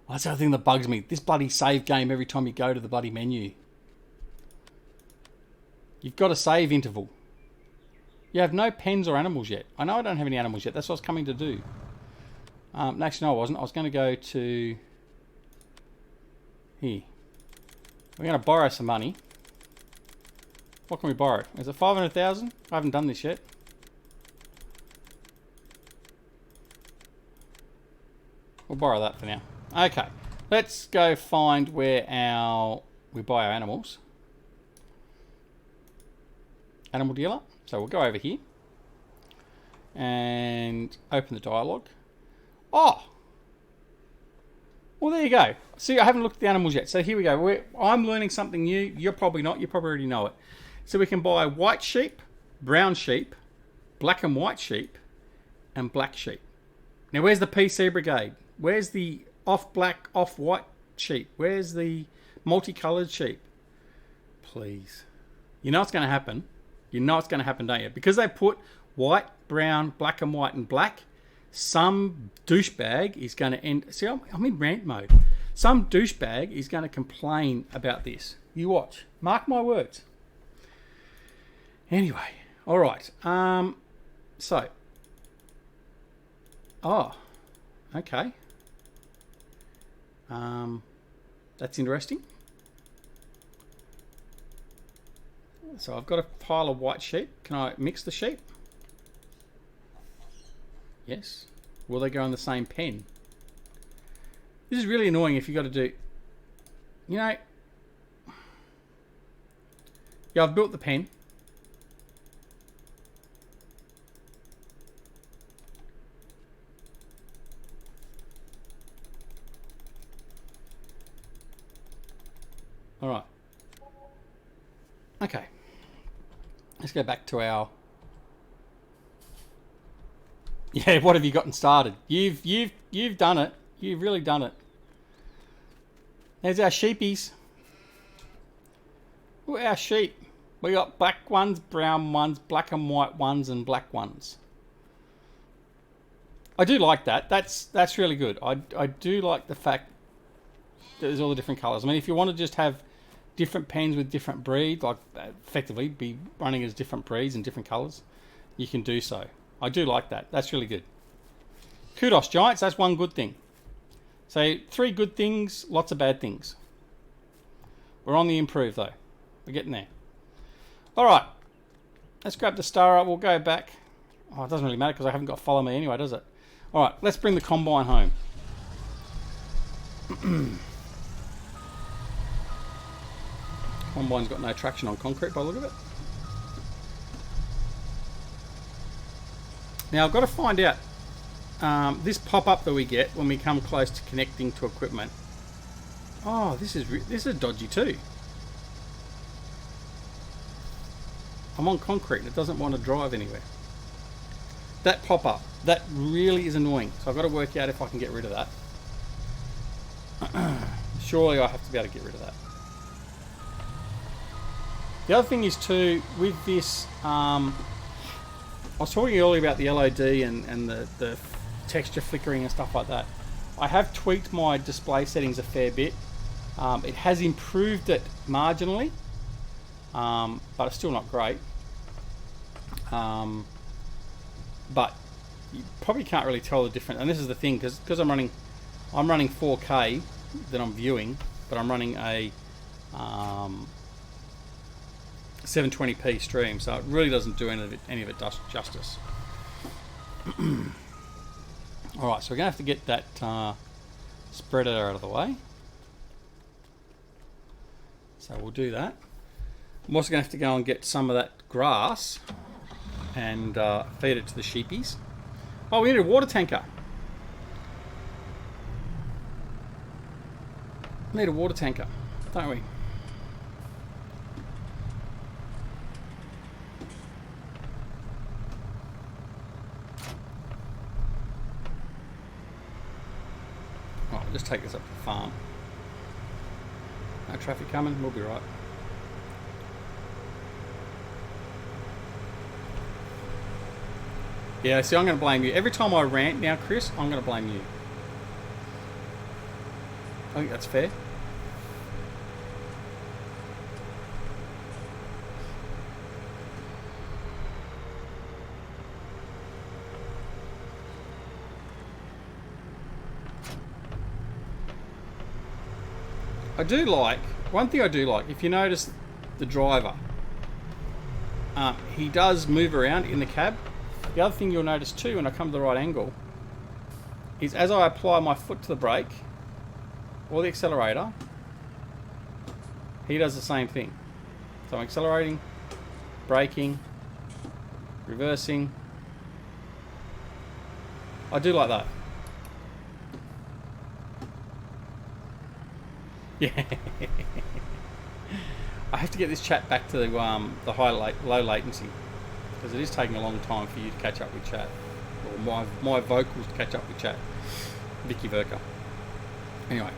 That's the other thing that bugs me. This bloody save game every time you go to the bloody menu. You've got a save interval. You have no pens or animals yet. I know I don't have any animals yet. That's what I was coming to do. Actually, no, I wasn't. I was going to go to... Here. We're going to borrow some money. What can we borrow? Is it 500,000? I haven't done this yet. We'll borrow that for now. Okay, let's go find where we buy our animals. Animal dealer. So we'll go over here and open the dialogue. Oh, well, there you go. See, I haven't looked at the animals yet. So here we go. I'm learning something new. You're probably not. You probably already know it. So we can buy white sheep, brown sheep, black and white sheep, and black sheep. Now, where's the PC Brigade? Where's the off-black, off-white sheep? Where's the multicoloured sheep? Please. You know what's going to happen? You know what's going to happen, don't you? Because they put white, brown, black and white and black, some douchebag is going to end... See, I'm in rant mode. Some douchebag is going to complain about this. You watch. Mark my words. Anyway. All right. So. Oh. Okay. That's interesting. So I've got a pile of white sheep. Can I mix the sheep? Yes. Will they go in the same pen? This is really annoying if you've got to do... You know... Yeah, I've built the pen. Alright. Okay. Let's go back to our... Yeah, what have you gotten started? You've done it. You've really done it. There's our sheepies. Look at our sheep. We got black ones, brown ones, black and white ones, and black ones. I do like that. That's really good. I do like the fact that there's all the different colours. I mean, if you want to just have different pens with different breeds, like effectively be running as different breeds and different colours, you can do so. I do like that. That's really good. Kudos, Giants. That's one good thing. So 3 good things, lots of bad things. We're on the improve though. We're getting there. All right. Let's grab the star up. We'll go back. Oh, it doesn't really matter because I haven't got follow me anyway, does it? All right. Let's bring the combine home. Combine's got no traction on concrete by the look of it. Now I've got to find out this pop-up that we get when we come close to connecting to equipment. Oh, this is dodgy too. I'm on concrete and it doesn't want to drive anywhere. That pop-up, that really is annoying. So I've got to work out if I can get rid of that. Surely I have to be able to get rid of that. The other thing is too, with this, I was talking earlier about the LOD and the texture flickering and stuff like that. I have tweaked my display settings a fair bit. It has improved it marginally, but it's still not great. But you probably can't really tell the difference. And this is the thing, because I'm running 4K that I'm viewing, but I'm running a 720p stream, so it really doesn't do any of it justice. Alright, so we're going to have to get that spreader out of the way. So we'll do that. I'm also going to have to go and get some of that grass and feed it to the sheepies. Oh, we need a water tanker. We need a water tanker, don't we? Right, we'll just take this up to the farm. No traffic coming, we'll be right. Yeah, see, I'm going to blame you. Every time I rant now, Chris, I'm going to blame you. I think that's fair. One thing I do like, if you notice the driver, he does move around in the cab. The other thing you'll notice too when I come to the right angle is as I apply my foot to the brake or the accelerator, he does the same thing. So I'm accelerating, braking, reversing. I do like that. Yeah. I have to get this chat back to the low latency, because it is taking a long time for you to catch up with chat, or my vocals to catch up with chat. Vicky Verka. Anyway.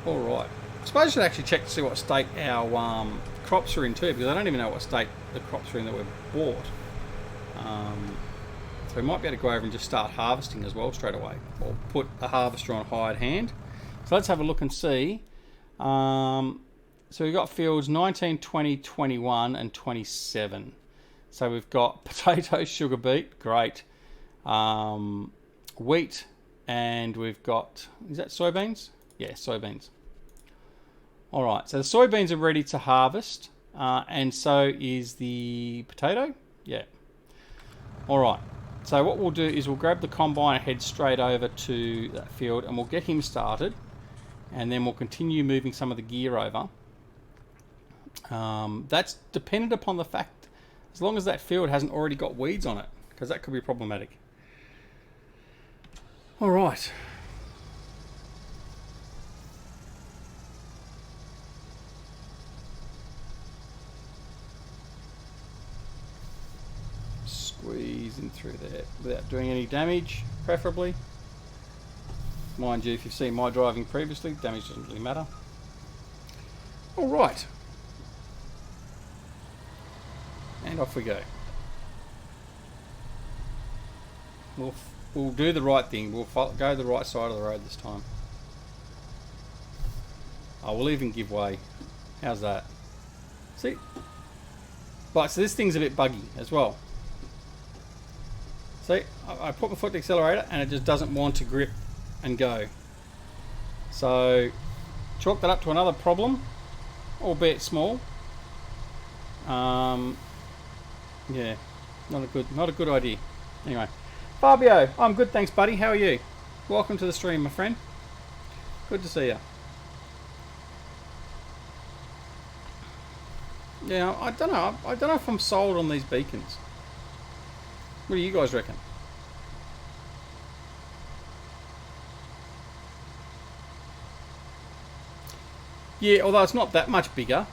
Alright. I suppose I should actually check to see what state our crops are in too, because I don't even know what state the crops are in that we've bought. So we might be able to go over and just start harvesting as well straight away, or put a harvester on hired hand. So let's have a look and see. So we've got fields 19, 20, 21 and 27. So we've got potatoes, sugar beet, great, wheat, and we've got, is that soybeans? Yeah, soybeans. All right, so the soybeans are ready to harvest, and so is the potato. Yeah. All right. So what we'll do is we'll grab the combine and head straight over to that field, and we'll get him started, and then we'll continue moving some of the gear over. That's dependent upon the fact, as long as that field hasn't already got weeds on it, because that could be problematic. All right. Squeeze in through there without doing any damage, preferably. Mind you, if you've seen my driving previously, damage doesn't really matter. All right. And off we go. We'll do the right thing. We'll go the right side of the road this time. Oh, we'll even give way. How's that? See? Right, so this thing's a bit buggy as well. See, I put my foot to the accelerator and it just doesn't want to grip and go. So, chalk that up to another problem, albeit small. Yeah, not a good idea. Anyway, Fabio, I'm good, thanks, buddy. How are you? Welcome to the stream, my friend. Good to see you. Yeah, I don't know. I don't know if I'm sold on these beacons. What do you guys reckon? Yeah, although it's not that much bigger.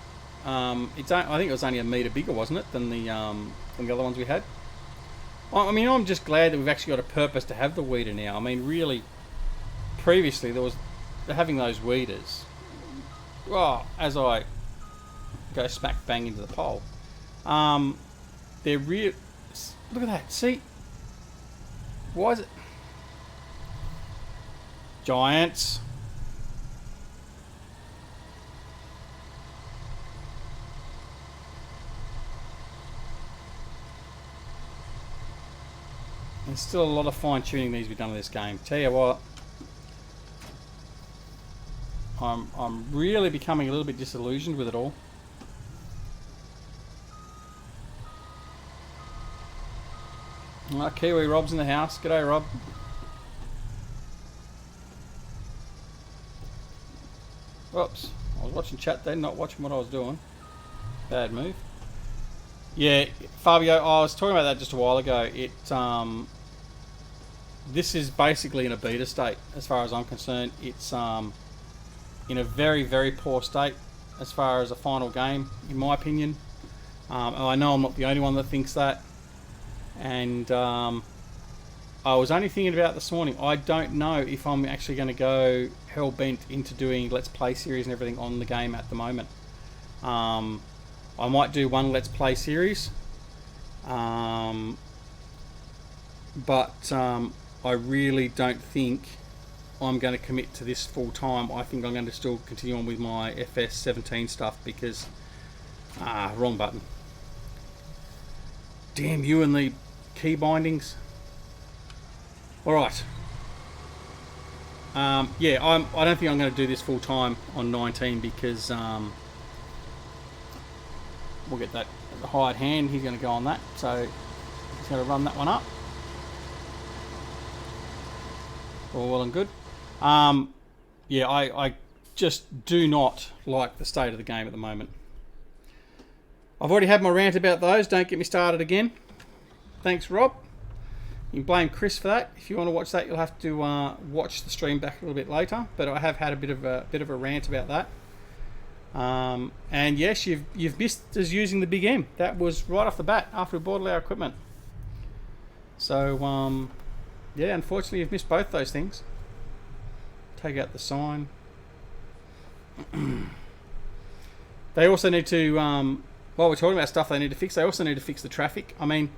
I think it was only a metre bigger, wasn't it, than the other ones we had. I mean, I'm just glad that we've actually got a purpose to have the weeder now. I mean, really, previously having those weeders. Well, as I go smack bang into the pole, they're real. Look at that. See, why is it giants? There's still a lot of fine-tuning needs to be done in this game. Tell you what, I'm really becoming a little bit disillusioned with it all. Kiwi Rob's in the house. G'day, Rob. Whoops. I was watching chat then, not watching what I was doing. Bad move. Yeah, Fabio, I was talking about that just a while ago. This is basically in a beta state, as far as I'm concerned. It's in a very, very poor state as far as a final game, in my opinion. I know I'm not the only one that thinks that. And I was only thinking about this morning, I don't know if I'm actually going to go hell-bent into doing Let's Play series and everything on the game at the moment. I might do one Let's Play series, but I really don't think I'm going to commit to this full time. I think I'm going to still continue on with my FS17 stuff because wrong button. Damn you and the key bindings. Alright. Yeah, I don't think I'm going to do this full time on 19 because we'll get that hired hand. He's going to go on that, so he's going to run that one up. All well and good. Yeah, I just do not like the state of the game at the moment. I've already had my rant about those. Don't get me started again. Thanks, Rob. You can blame Chris for that. If you want to watch that, you'll have to watch the stream back a little bit later. But I have had a bit of a rant about that. And yes, you've missed us using the Big M. That was right off the bat after we bought all our equipment. So yeah, unfortunately, you've missed both those things. Take out the sign. They also need to, while we're talking about stuff they need to fix, they also need to fix the traffic. I mean,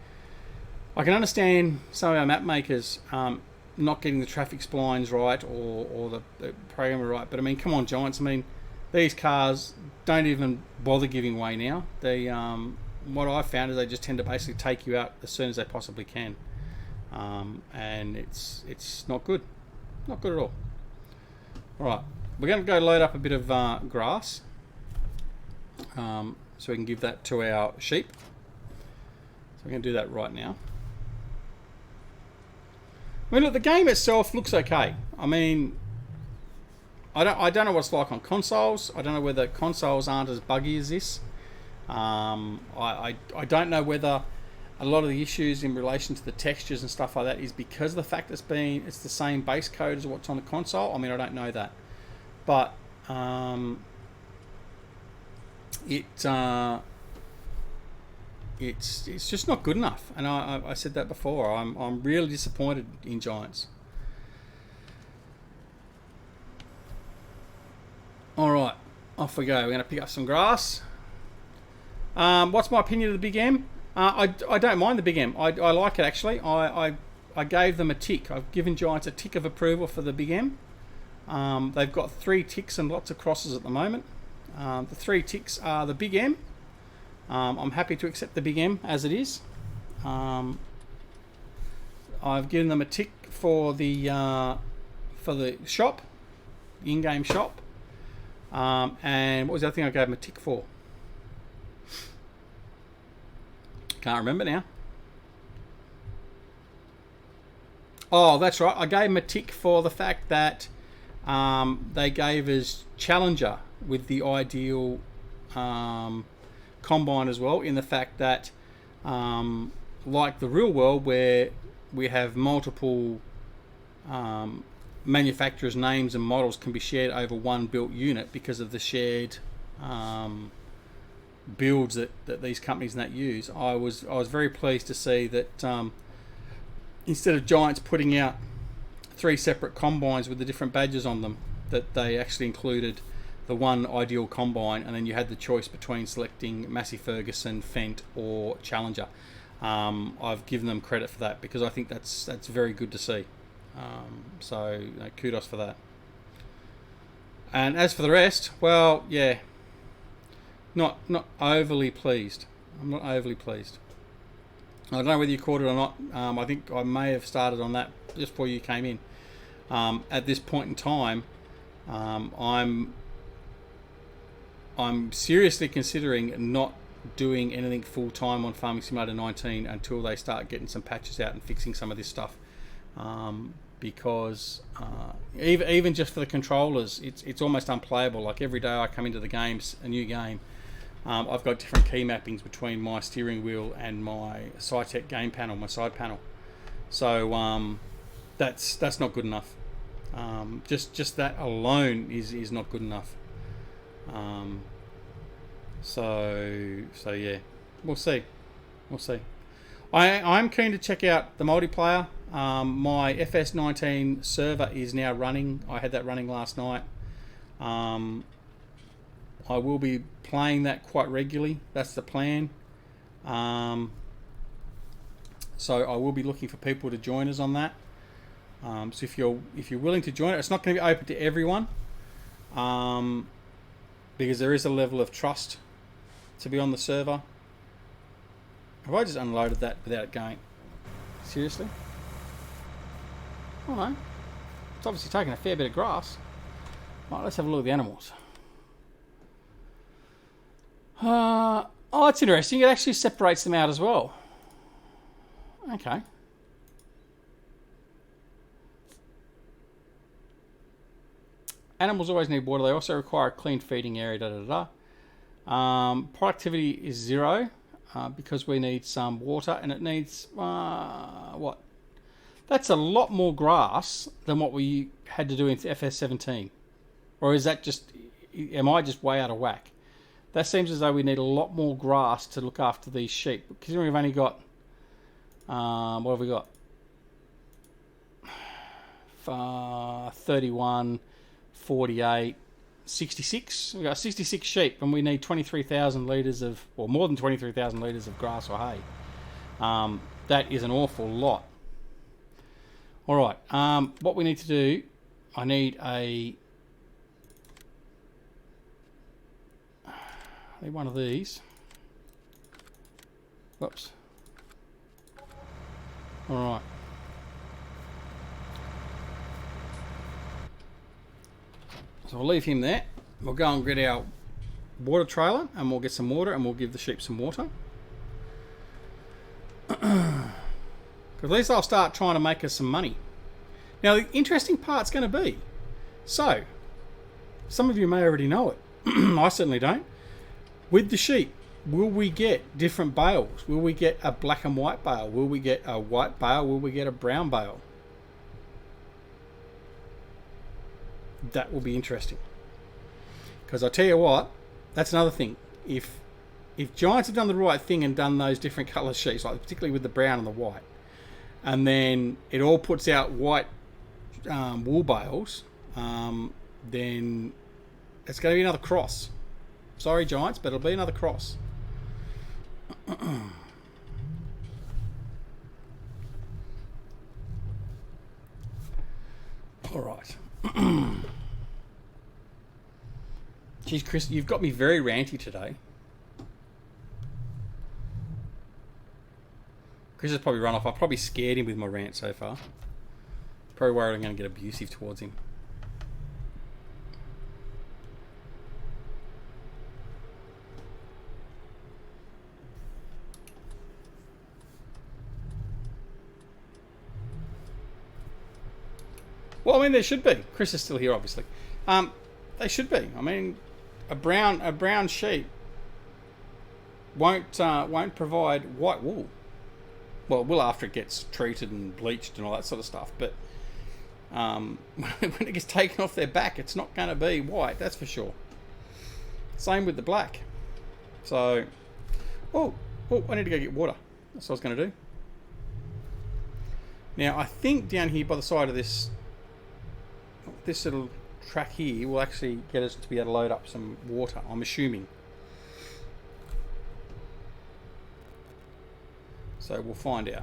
I can understand some of our map makers not getting the traffic splines right or the programmer right, but I mean, come on, Giants. I mean, these cars don't even bother giving way now. They, what I've found is they just tend to basically take you out as soon as they possibly can. And it's not good. Not good at all. Alright, we're going to go load up a bit of grass, so we can give that to our sheep. So we're going to do that right now. I mean, look, the game itself looks okay. I mean, I don't know what it's like on consoles. I don't know whether consoles aren't as buggy as this. I don't know whether a lot of the issues in relation to the textures and stuff like that is because of the fact it's the same base code as what's on the console. I mean, I don't know that, but it's just not good enough. And I said that before. I'm really disappointed in Giants. All right, off we go. We're going to pick up some grass. What's my opinion of the Big M? I don't mind the Big M. I like it, actually. I gave them a tick. I've given Giants a tick of approval for the Big M. They've got 3 ticks and lots of crosses at the moment. The 3 ticks are the Big M. I'm happy to accept the Big M as it is. I've given them a tick for the shop, the in-game shop. And what was the other thing I gave them a tick for? Can't remember now. Oh, that's right. I gave them a tick for the fact that they gave us Challenger with the ideal combine as well, in the fact that like the real world where we have multiple manufacturers' names and models can be shared over one built unit because of the shared builds that these companies and that use. I was very pleased to see that instead of Giants putting out 3 separate combines with the different badges on them, that they actually included the one ideal combine, and then you had the choice between selecting Massey Ferguson, Fendt, or Challenger. I've given them credit for that because I think that's very good to see. So kudos for that. And as for the rest, well, yeah, not overly pleased. I'm not overly pleased. I don't know whether you caught it or not. I think I may have started on that just before you came in. At this point in time, I'm seriously considering not doing anything full time on Farming Simulator 19 until they start getting some patches out and fixing some of this stuff. Because even just for the controllers, it's almost unplayable. Like every day I come into the games, a new game, I've got different key mappings between my steering wheel and my SciTech game panel, my side panel. So that's not good enough. Just that alone is not good enough. So yeah, we'll see. I'm keen to check out the multiplayer. My FS19 server is now running. I had that running last night. I will be playing that quite regularly. That's the plan. So I will be looking for people to join us on that. So if you're willing to join it, it's not going to be open to everyone, because there is a level of trust to be on the server. Have I just unloaded that without going? Seriously? Oh no. It's obviously taking a fair bit of grass. Right, let's have a look at the animals. Oh, that's interesting. It actually separates them out as well. Okay. Animals always need water. They also require a clean feeding area. Productivity is 0 because we need some water, and it needs what? That's a lot more grass than what we had to do in FS17. Or is that just? Am I just way out of whack? That seems as though we need a lot more grass to look after these sheep. Because we've only got what have we got? 31, 48, 66. We've got 66 sheep, and we need 23,000 litres of, or more than 23,000 litres of grass or hay. That is an awful lot. All right, what we need to do, I need one of these. Whoops. All right. So we'll leave him there. We'll go and get our water trailer and we'll get some water and we'll give the sheep some water. Because at least I'll start trying to make us some money. Now the interesting part's going to be, so some of you may already know it. I certainly don't. With the sheep, will we get different bales? Will we get a black and white bale? Will we get a white bale? Will we get a brown bale? That will be interesting. Because I tell you what, that's another thing. If Giants have done the right thing and done those different colour sheets, like particularly with the brown and the white, and then it all puts out white wool bales, then it's going to be another cross. Sorry, Giants, but it'll be another cross. All right. Geez, Chris, you've got me very ranty today. Chris has probably run off. I've probably scared him with my rant so far. Probably worried I'm going to get abusive towards him. Well, I mean, there should be. Chris is still here, obviously. They should be. I mean, a brown sheep won't provide white wool. Well, it will after it gets treated and bleached and all that sort of stuff. But when it gets taken off their back, it's not going to be white. That's for sure. Same with the black. So, oh, I need to go get water. That's what I was going to do. Now, I think down here by the side of this little track here will actually get us to be able to load up some water, I'm assuming. So we'll find out.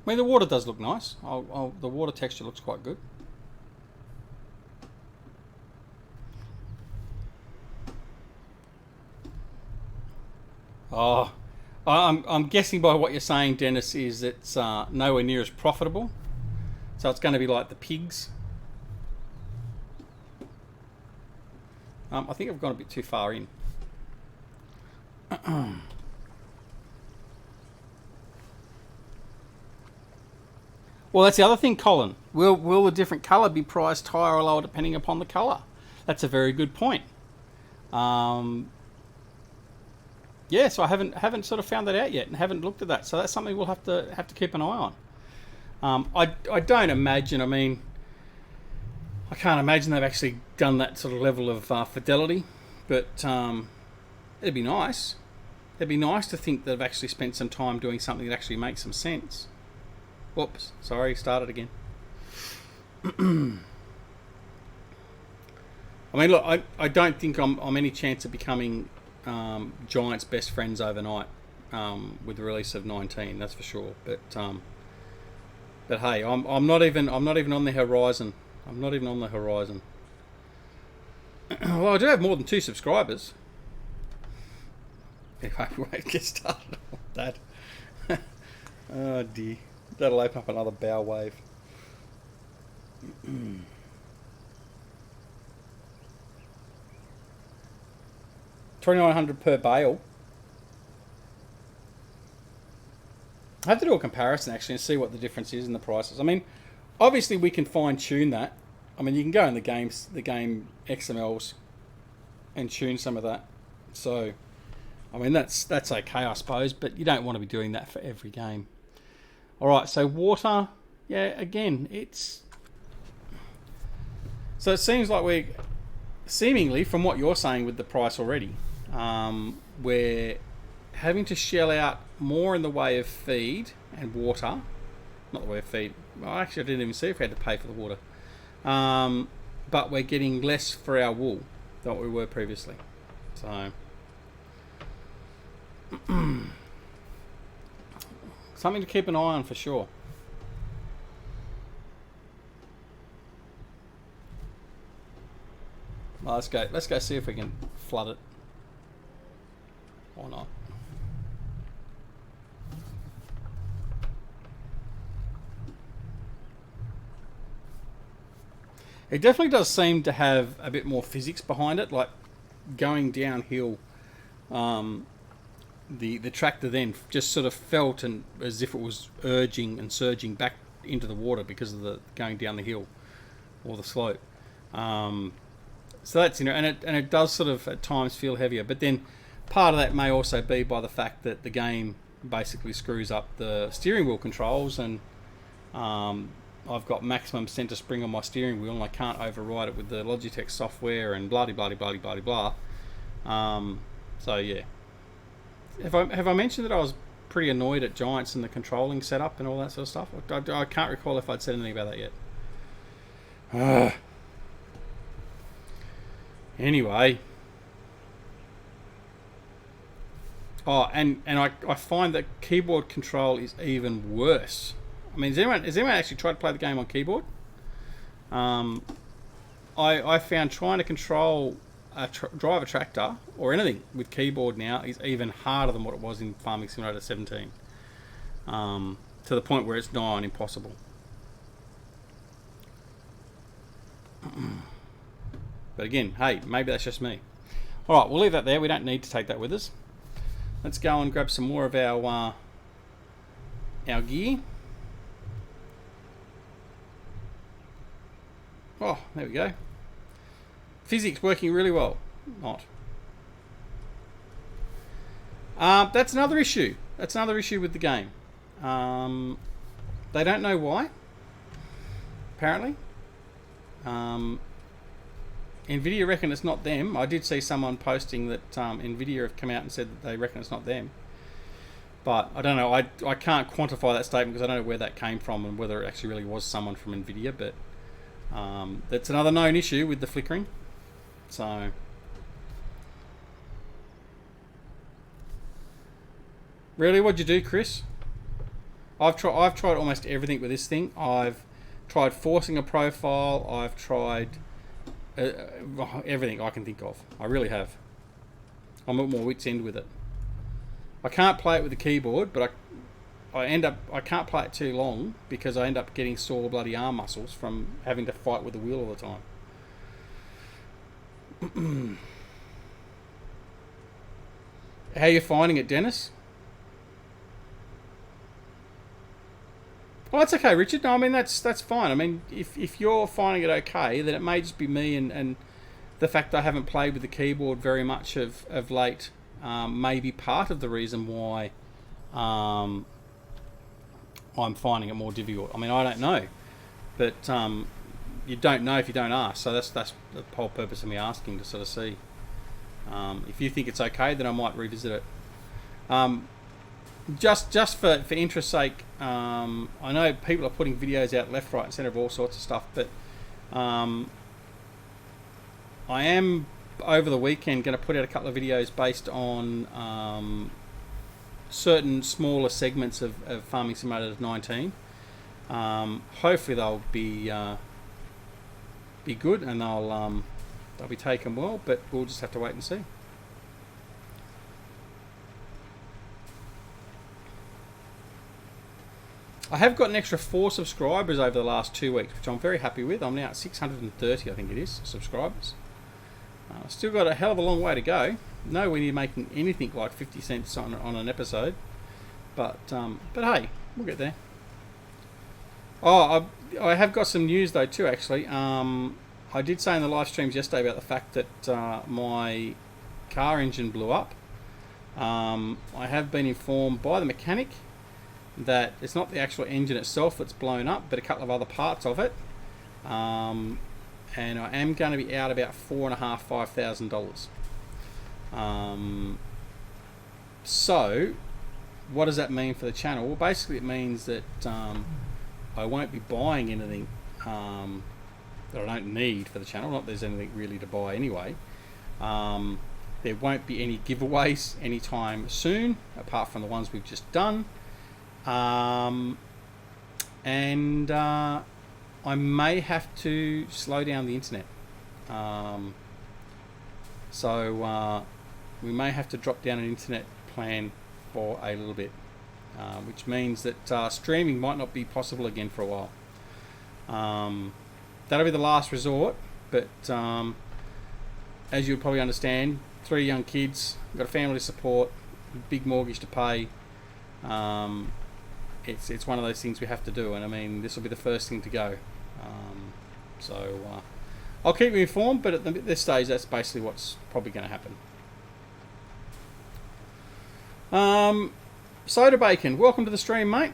I mean, the water does look nice. The water texture looks quite good. Oh, I'm guessing by what you're saying, Dennis, is it's nowhere near as profitable. So it's going to be like the pigs. I think I've gone a bit too far in. Well, that's the other thing, Colin. Will a different colour be priced higher or lower depending upon the colour? That's a very good point. Yeah, so I haven't sort of found that out yet and haven't looked at that. So that's something we'll have to keep an eye on. I don't imagine. I mean, I can't imagine they've actually done that sort of level of fidelity, but it'd be nice. It'd be nice to think that they've actually spent some time doing something that actually makes some sense. Whoops, sorry, started again. I mean, look, I don't think I'm any chance of becoming Giants' best friends overnight with the release of 19. That's for sure. But hey, I'm not even on the horizon. I'm not even on the horizon. Well, I do have more than 2 subscribers. Anyway, we won't get started on that. Oh dear. That'll open up another bow wave. $2,900 per bale. I have to do a comparison actually and see what the difference is in the prices. I mean, obviously we can fine tune that. I mean, you can go in the game XMLs and tune some of that. So, I mean, that's okay, I suppose, but you don't want to be doing that for every game. All right, so water, yeah, again, so it seems like we're, seemingly, from what you're saying with the price already, we're having to shell out more in the way of feed and water. Not the way of feed. Well, actually, I didn't even see if we had to pay for the water. But we're getting less for our wool than what we were previously. So... something to keep an eye on for sure. Well, let's go see if we can flood it or not. It definitely does seem to have a bit more physics behind it, like going downhill. The tractor then just sort of felt and as if it was urging and surging back into the water because of the going down the hill or the slope. So that's, you know, and it does sort of at times feel heavier. But then part of that may also be by the fact that the game basically screws up the steering wheel controls, and I've got maximum centre spring on my steering wheel, and I can't override it with the Logitech software and blah blah blah blah blah blah. So yeah, have I mentioned that I was pretty annoyed at Giants and the controlling setup and all that sort of stuff? I can't recall if I'd said anything about that yet. Anyway. Oh, and I find that keyboard control is even worse. I mean, has anyone actually tried to play the game on keyboard? I found trying to control drive a tractor or anything with keyboard now is even harder than what it was in Farming Simulator 17. To the point where it's nigh on impossible. But again, hey, maybe that's just me. Alright, we'll leave that there. We don't need to take that with us. Let's go and grab some more of our gear. Oh, there we go. Physics working really well. Not. That's another issue. That's another issue with the game. They don't know why. Apparently. Nvidia reckon it's not them. I did see someone posting that Nvidia have come out and said that they reckon it's not them. But I don't know. I can't quantify that statement because I don't know where that came from and whether it actually really was someone from Nvidia. But that's another known issue with the flickering. So really, what'd you do, Chris? I've tried almost everything with this thing. I've tried forcing a profile. I've tried everything I can think of. I really have. I'm at my wit's end with it. I can't play it with the keyboard, but I can't play it too long because I end up getting sore bloody arm muscles from having to fight with the wheel all the time. How are you finding it, Dennis? Well, that's okay, Richard. No, I mean that's fine. I mean, if you're finding it okay, then it may just be me and the fact that I haven't played with the keyboard very much of late may be part of the reason why I'm finding it more difficult. I mean, I don't know, but you don't know if you don't ask. So that's the whole purpose of me asking, to sort of see. If you think it's okay, then I might revisit it. Just for interest's sake, I know people are putting videos out left, right and centre of all sorts of stuff, but I am over the weekend going to put out a couple of videos based on certain smaller segments of Farming Simulator 19. Hopefully they'll be good and they'll be taken well, but we'll just have to wait and see. I have got an extra 4 subscribers over the last 2 weeks, which I'm very happy with. I'm now at 630, I think it is, subscribers. Still got a hell of a long way to go. Nowhere near making anything like 50 cents on an episode. But hey, we'll get there. Oh, I have got some news though too, actually. I did say in the live streams yesterday about the fact that my car engine blew up. I have been informed by the mechanic that it's not the actual engine itself that's blown up, but a couple of other parts of it. And I am going to be out about $4,500–$5,000. So, what does that mean for the channel? Well, basically it means that I won't be buying anything that I don't need for the channel. Not that there's anything really to buy anyway. There won't be any giveaways anytime soon, apart from the ones we've just done. I may have to slow down the internet. So we may have to drop down an internet plan for a little bit, which means that streaming might not be possible again for a while. That'll be the last resort, but as you'll probably understand, 3 young kids, got a family to support, big mortgage to pay. It's one of those things we have to do, and I mean, this will be the first thing to go. So I'll keep you informed, but at this stage, that's basically what's probably going to happen. Soda Bacon, welcome to the stream, mate.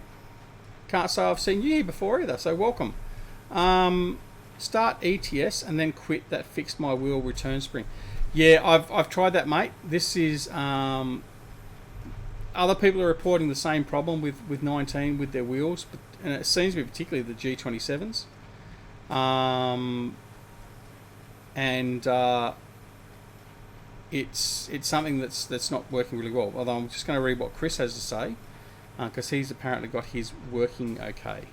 Can't say I've seen you here before either, so welcome. Start ETS and then quit. That fixed my wheel return spring. Yeah, I've tried that, mate. This is other people are reporting the same problem with 19 with their wheels, and it seems to be particularly the G27s. It's something that's not working really well. Although I'm just going to read what Chris has to say, because he's apparently got his working okay.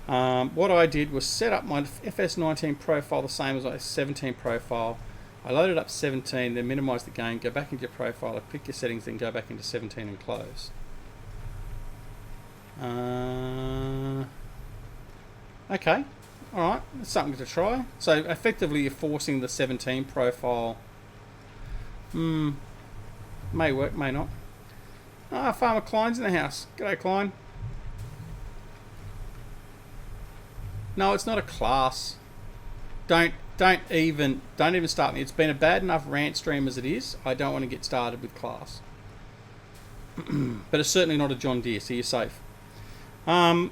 What I did was set up my FS19 profile the same as my 17 profile. I loaded up 17, then minimise the game, go back into your profile, pick your settings, then go back into 17 and close. Okay, alright, that's something to try. So effectively you're forcing the 17 profile. May work, may not. Farmer Klein's in the house. G'day, Klein. No, it's not a class. Don't even start me. It's been a bad enough rant stream as it is. I don't want to get started with class. But it's certainly not a John Deere, so you're safe. Then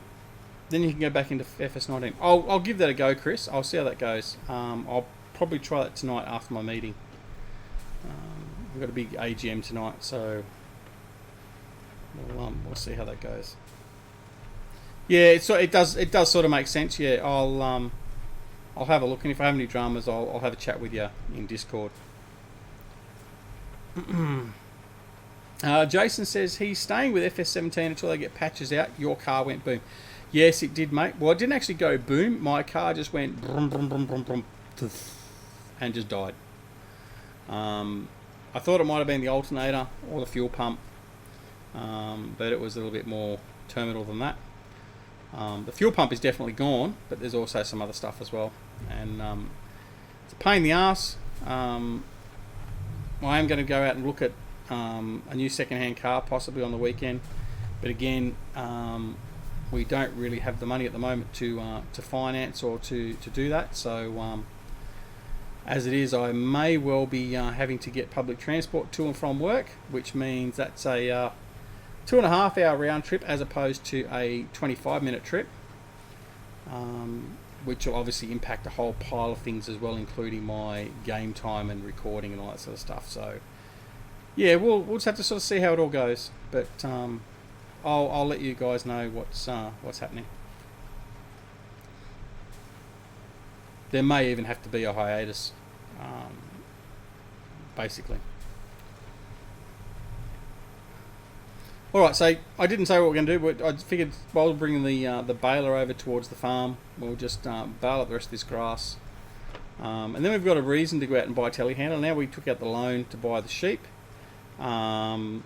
you can go back into FS19. I'll give that a go, Chris. I'll see how that goes. I'll probably try that tonight after my meeting. We've got a big AGM tonight, so we'll see how that goes. Yeah, it does sort of make sense. Yeah, I'll have a look, and if I have any dramas, I'll have a chat with you in Discord. Jason says he's staying with FS17 until they get patches out. Your car went boom. Yes, it did, mate. Well, it didn't actually go boom. My car just went brum, brum, brum, brum, brum, and just died. I thought it might have been the alternator or the fuel pump, but it was a little bit more terminal than that. The fuel pump is definitely gone, but there's also some other stuff as well, and it's a pain in the ass. I am going to go out and look at a new second-hand car possibly on the weekend, but again, we don't really have the money at the moment to finance or to do that. So as it is, I may well be having to get public transport to and from work, which means that's a 2.5 hour round trip as opposed to a 25-minute trip, which will obviously impact a whole pile of things as well, including my game time and recording and all that sort of stuff. So yeah, we'll just have to sort of see how it all goes, but I'll let you guys know what's happening. There may even have to be a hiatus, basically. Alright, so I didn't say what we're going to do, but I figured while we're bringing the baler over towards the farm, we'll just bale up the rest of this grass. And then we've got a reason to go out and buy a telehandler. Now we took out the loan to buy the sheep. In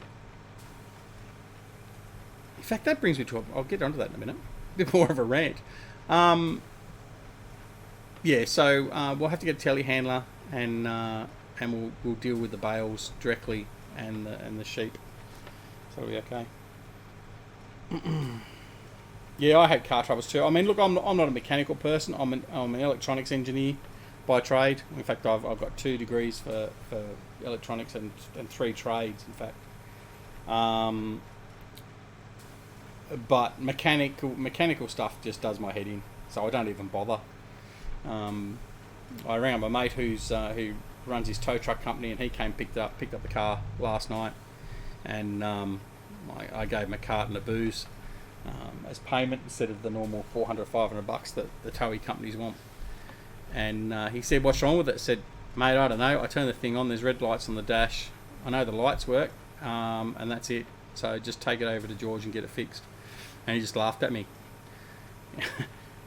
fact, that brings me to I'll get onto that in a minute. A bit more of a rant. Yeah, so we'll have to get a telehandler, and we'll deal with the bales directly and the sheep. So it'll be okay. Yeah, I had car troubles too. I mean, look, I'm not a mechanical person. I'm an electronics engineer by trade. In fact, I've got 2 degrees for electronics and 3 trades, in fact. But mechanical stuff just does my head in, so I don't even bother. I rang up my mate who runs his tow truck company, and he came picked up the car last night, and I gave him a carton of booze as payment instead of the normal $400 or $500 that the towing companies want. And he said, "What's wrong with it?" I said, "Mate, I don't know. I turned the thing on. There's red lights on the dash. I know the lights work, and that's it. So just take it over to George and get it fixed." And he just laughed at me.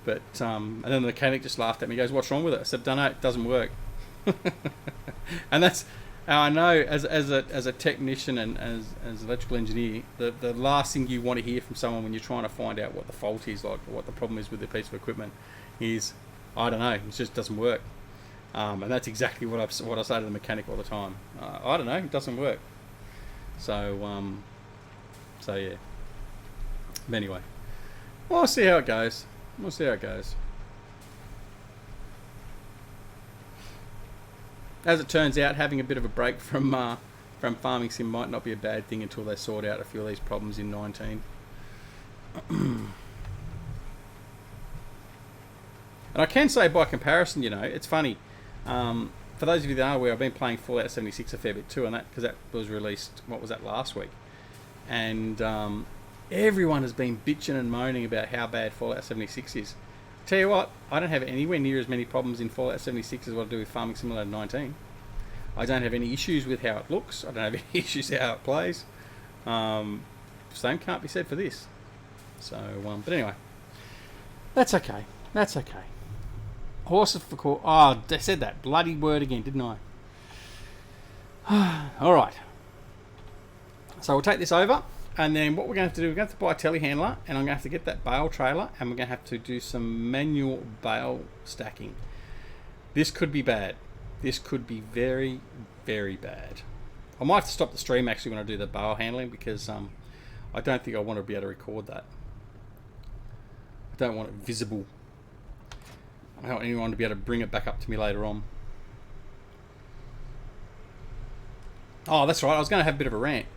But and then the mechanic just laughed at me. He goes, "What's wrong with it?" I said, "Don't know. It doesn't work." And that's, I know as a technician and as an electrical engineer, the last thing you want to hear from someone when you're trying to find out what the fault is, like what the problem is with the piece of equipment, is, I don't know, it just doesn't work. And that's exactly what I say to the mechanic all the time. I don't know, it doesn't work. So yeah. But anyway, we'll see how it goes. As it turns out, having a bit of a break from farming sim might not be a bad thing until they sort out a few of these problems in 19. And I can say by comparison, you know, it's funny. For those of you that are aware, I've been playing Fallout 76 a fair bit too, and that because that was released, what was that, last week? And everyone has been bitching and moaning about how bad Fallout 76 is. Tell you what, I don't have anywhere near as many problems in Fallout 76 as what I do with Farming Simulator 19. I don't have any issues with how it looks. I don't have any issues with how it plays. Same can't be said for this. So, but anyway, that's okay. That's okay. Horses for course. Oh, I said that bloody word again, didn't I? All right. So we'll take this over, and then what we're going to have to do, we're going to have to buy a telehandler, and I'm going to have to get that bale trailer, and we're going to have to do some manual bale stacking. This could be bad. This could be very, very bad. I might have to stop the stream actually when I do the bale handling, because I don't think I want to be able to record that. I don't want it visible. I don't want anyone to be able to bring it back up to me later on. Oh, that's right. I was going to have a bit of a rant.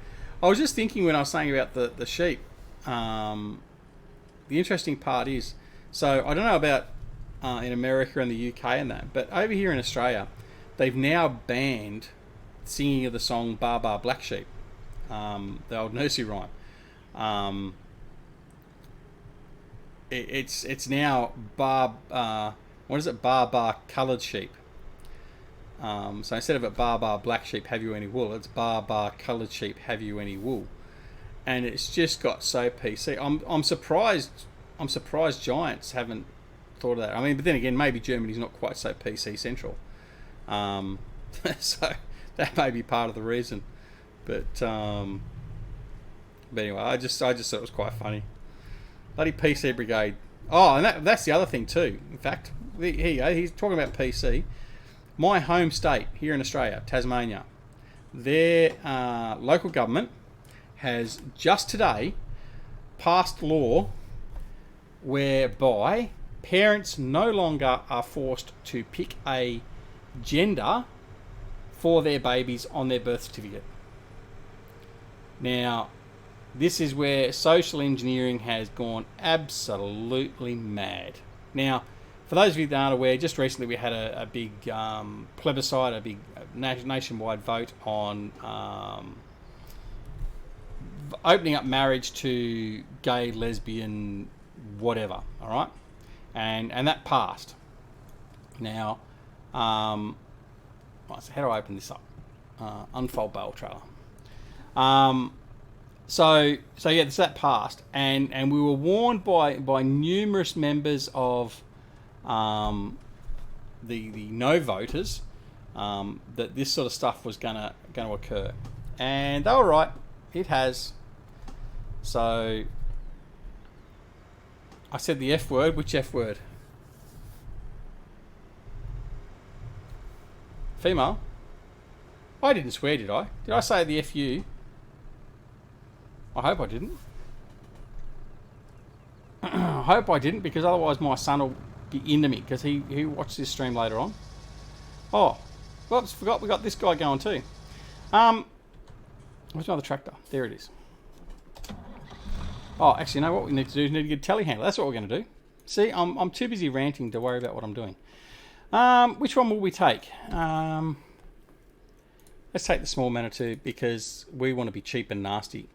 I was just thinking when I was saying about the sheep. The interesting part is, so I don't know about in America and the UK and that, but over here in Australia, they've now banned singing of the song "Bar Bar Black Sheep," the old nursery rhyme. It's now bar. What is it? Bar Bar Coloured Sheep. So instead of a Bar Bar Black Sheep, have you any wool? It's Bar Bar Coloured Sheep, have you any wool? And it's just got so PC. I'm surprised. I'm surprised Giants haven't thought of that. I mean, but then again, maybe Germany's not quite so PC central. So that may be part of the reason. But anyway, I just thought it was quite funny. Bloody PC Brigade. Oh, and that's the other thing too. In fact, here you go. He's talking about PC. My home state here in Australia, Tasmania, their local government has just today passed law whereby parents no longer are forced to pick a gender for their babies on their birth certificate. Now, this is where social engineering has gone absolutely mad. Now, for those of you that aren't aware, just recently we had a big plebiscite, a big nationwide vote on opening up marriage to gay, lesbian, whatever, all right? And that passed. Now, so how do I open this up? Unfold bale trailer. So yeah, so that passed, and we were warned by numerous members of the no voters that this sort of stuff was gonna occur, and they were right. It has. So I said the F word. Which F word? Female. I didn't swear, did I? Did I say the FU? I hope I didn't. I hope I didn't, because otherwise my son will be into me, because he watched this stream later on. Oh, whoops, forgot we got this guy going too. Where's another tractor? There it is. Oh, actually, you know what we need to do? We need to get a telehandler. That's what we're going to do. See, I'm too busy ranting to worry about what I'm doing. Which one will we take? Let's take the small Manitou, because we want to be cheap and nasty.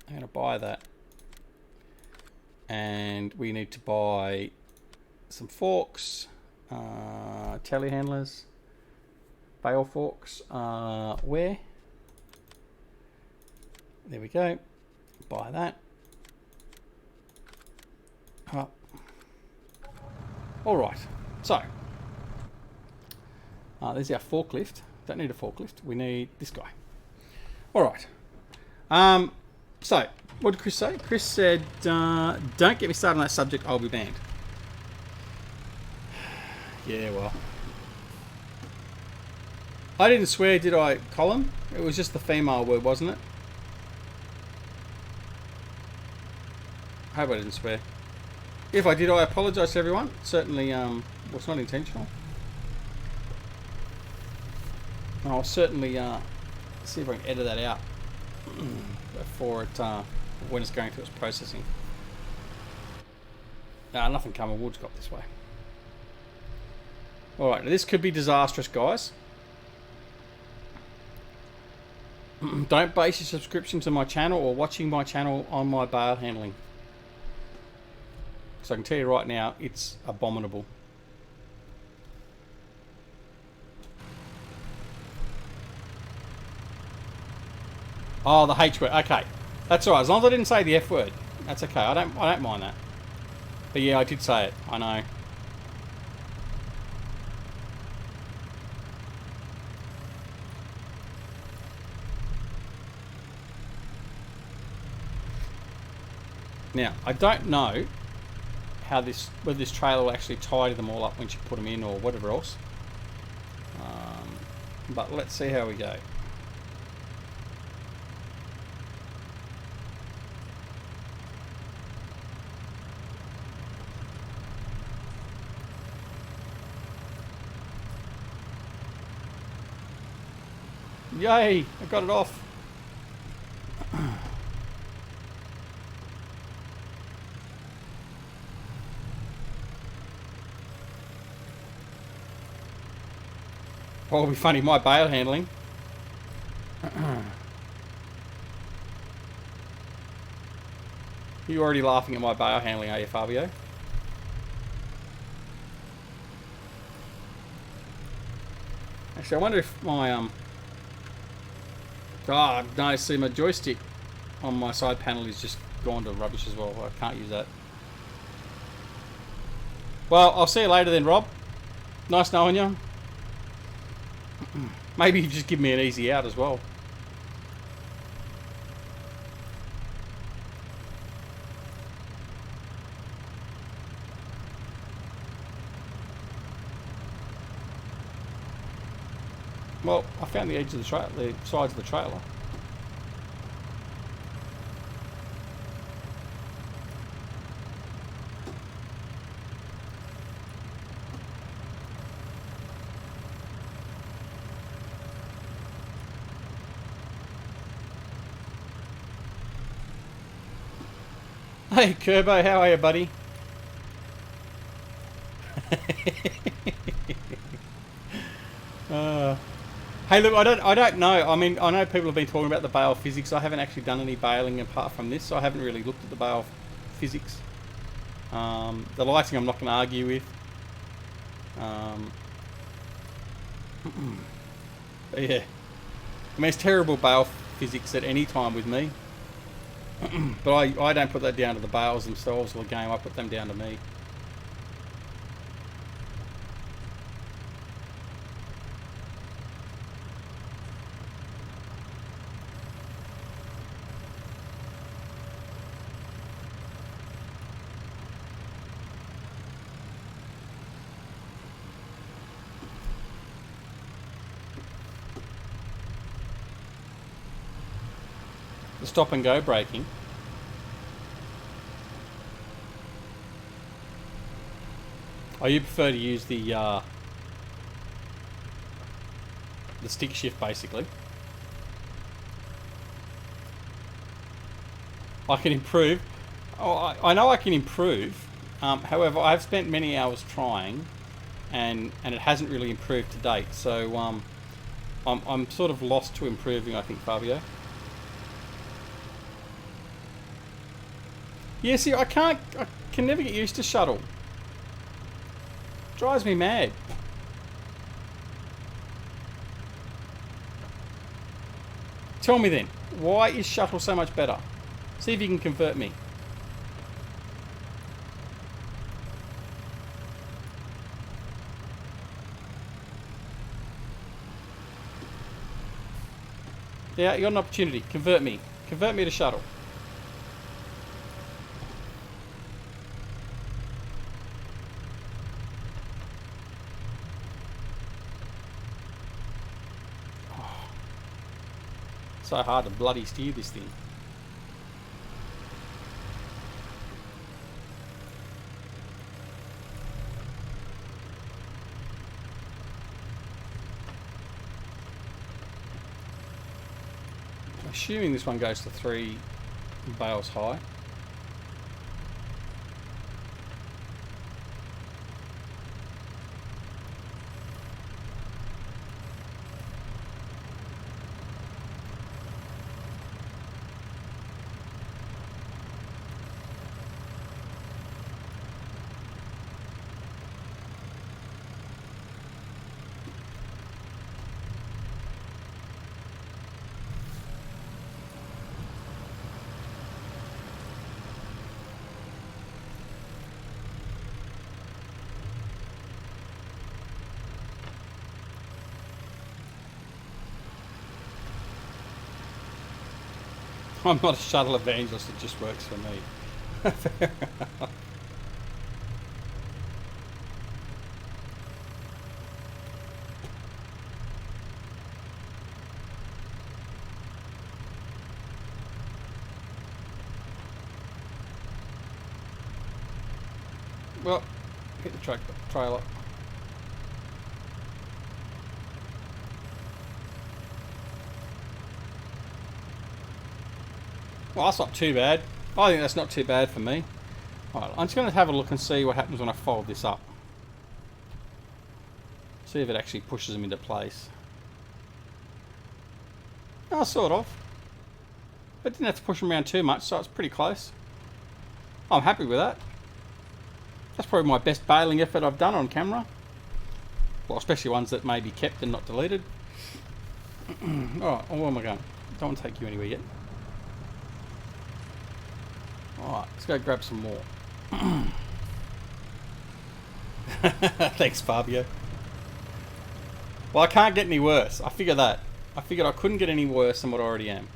I'm going to buy that. And we need to buy some forks, telehandlers, bale forks. Where? There we go. Buy that. All right. So There's our forklift. Don't need a forklift. We need this guy. All right. So, what did Chris say? Chris said, don't get me started on that subject, I'll be banned. Yeah, well. I didn't swear, did I, Colin? It was just the female word, wasn't it? I hope I didn't swear. If I did, I apologise to everyone. Certainly was not intentional. I'll certainly see if I can edit that out before it when it's going through its processing. Nothing coming. We'll just go up this way. Alright, this could be disastrous, guys. Don't base your subscription to my channel or watching my channel on my bale handling. So I can tell you right now, it's abominable. Oh, the H word. Okay, that's all right. As long as I didn't say the F word, that's okay. I don't mind that. But yeah, I did say it. I know. Now, I don't know how whether this trailer will actually tidy them all up when you put them in or whatever else. But let's see how we go. Yay! I got it off. Oh, it'll be funny, my bale handling. You're already laughing at my bale handling, are you, Fabio? Actually, I wonder if my no, see, my joystick on my side panel is just gone to rubbish as well. I can't use that. Well, I'll see you later then, Rob. Nice knowing you. Maybe you just give me an easy out as well. Well, I found the edge of the sides of the trailer. Hey Kerbo, how are you, buddy? Hey, look, I don't know. I mean, I know people have been talking about the bale physics. I haven't actually done any baling apart from this, so I haven't really looked at the bale physics. The lighting I'm not going to argue with. But yeah. I mean, it's terrible bale physics at any time with me. But I don't put that down to the bales themselves or the game. I put them down to me. The stop and go braking. Oh, you prefer to use the stick shift basically. I can improve. Oh, I know I can improve. However, I've spent many hours trying, and it hasn't really improved to date. So I'm sort of lost to improving, I think, Fabio. Yeah, see, I can never get used to shuttle. Drives me mad. Tell me then, why is shuttle so much better? See if you can convert me. Yeah, you got an opportunity. Convert me. Convert me to shuttle. Oh. So hard to bloody steer this thing. Assuming this one goes to 3 bales high. I'm not a shuttle evangelist, it just works for me. Fair enough. Well, hit the trailer. Well, that's not too bad. I think that's not too bad for me. Alright, I'm just going to have a look and see what happens when I fold this up. See if it actually pushes them into place. Oh, sort of. But didn't have to push them around too much, so it's pretty close. I'm happy with that. That's probably my best baling effort I've done on camera. Well, especially ones that may be kept and not deleted. Alright, where am I going? Don't want to take you anywhere yet. Alright, let's go grab some more. Thanks, Fabio. Well, I can't get any worse. I figured that. I figured I couldn't get any worse than what I already am.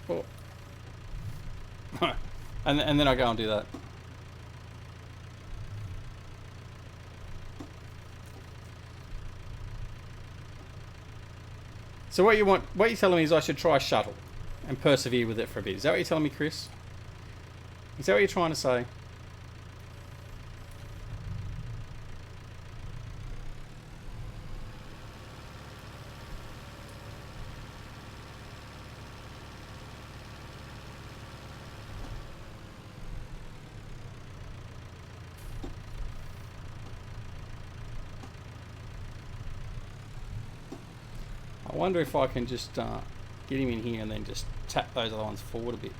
Oh. and then I go and do that. So what you're telling me is I should try shuttle and persevere with it for a bit. Is that what you're telling me, Chris? Is that what you're trying to say? I wonder if I can just get him in here and then just tap those other ones forward a bit.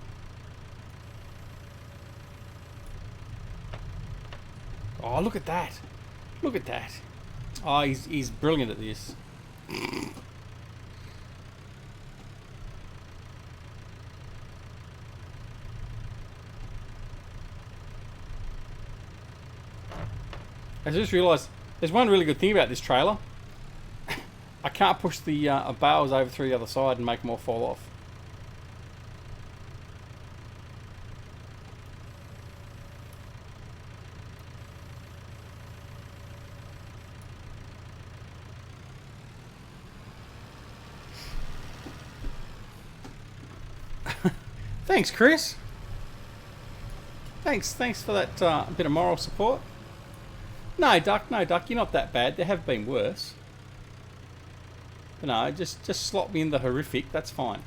Oh, look at that. Look at that. Oh, he's brilliant at this. I just realised there's one really good thing about this trailer. I can't push the bales over through the other side and make them all fall off. Thanks, Chris. Thanks for that bit of moral support. No, Duck, you're not that bad. There have been worse. But no, just slot me in the horrific, that's fine.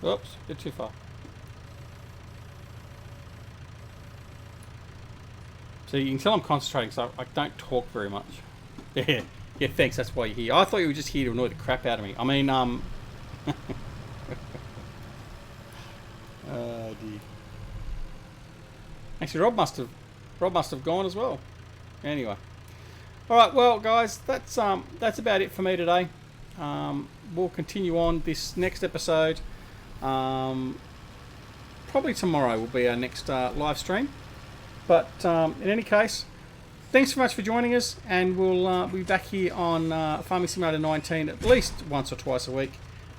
Oops, a bit too far. So you can tell I'm concentrating, so I don't talk very much. Yeah, Yeah, thanks. That's why you're here. I thought you were just here to annoy the crap out of me. I mean, oh dear. Actually, Rob must have gone as well. Anyway, all right. Well, guys, that's about it for me today. We'll continue on this next episode. Probably tomorrow will be our next live stream. But in any case, thanks so much for joining us, and we'll be back here on Farming Simulator 19 at least once or twice a week,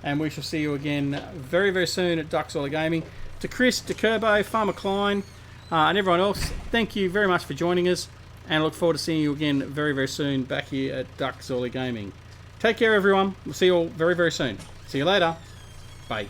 and we shall see you again very, very soon at Duckzorly Gaming. To Chris, to Kerbo, Farmer Klein, and everyone else, thank you very much for joining us, and I look forward to seeing you again very, very soon back here at Duckzorly Gaming. Take care, everyone. We'll see you all very, very soon. See you later. Bye.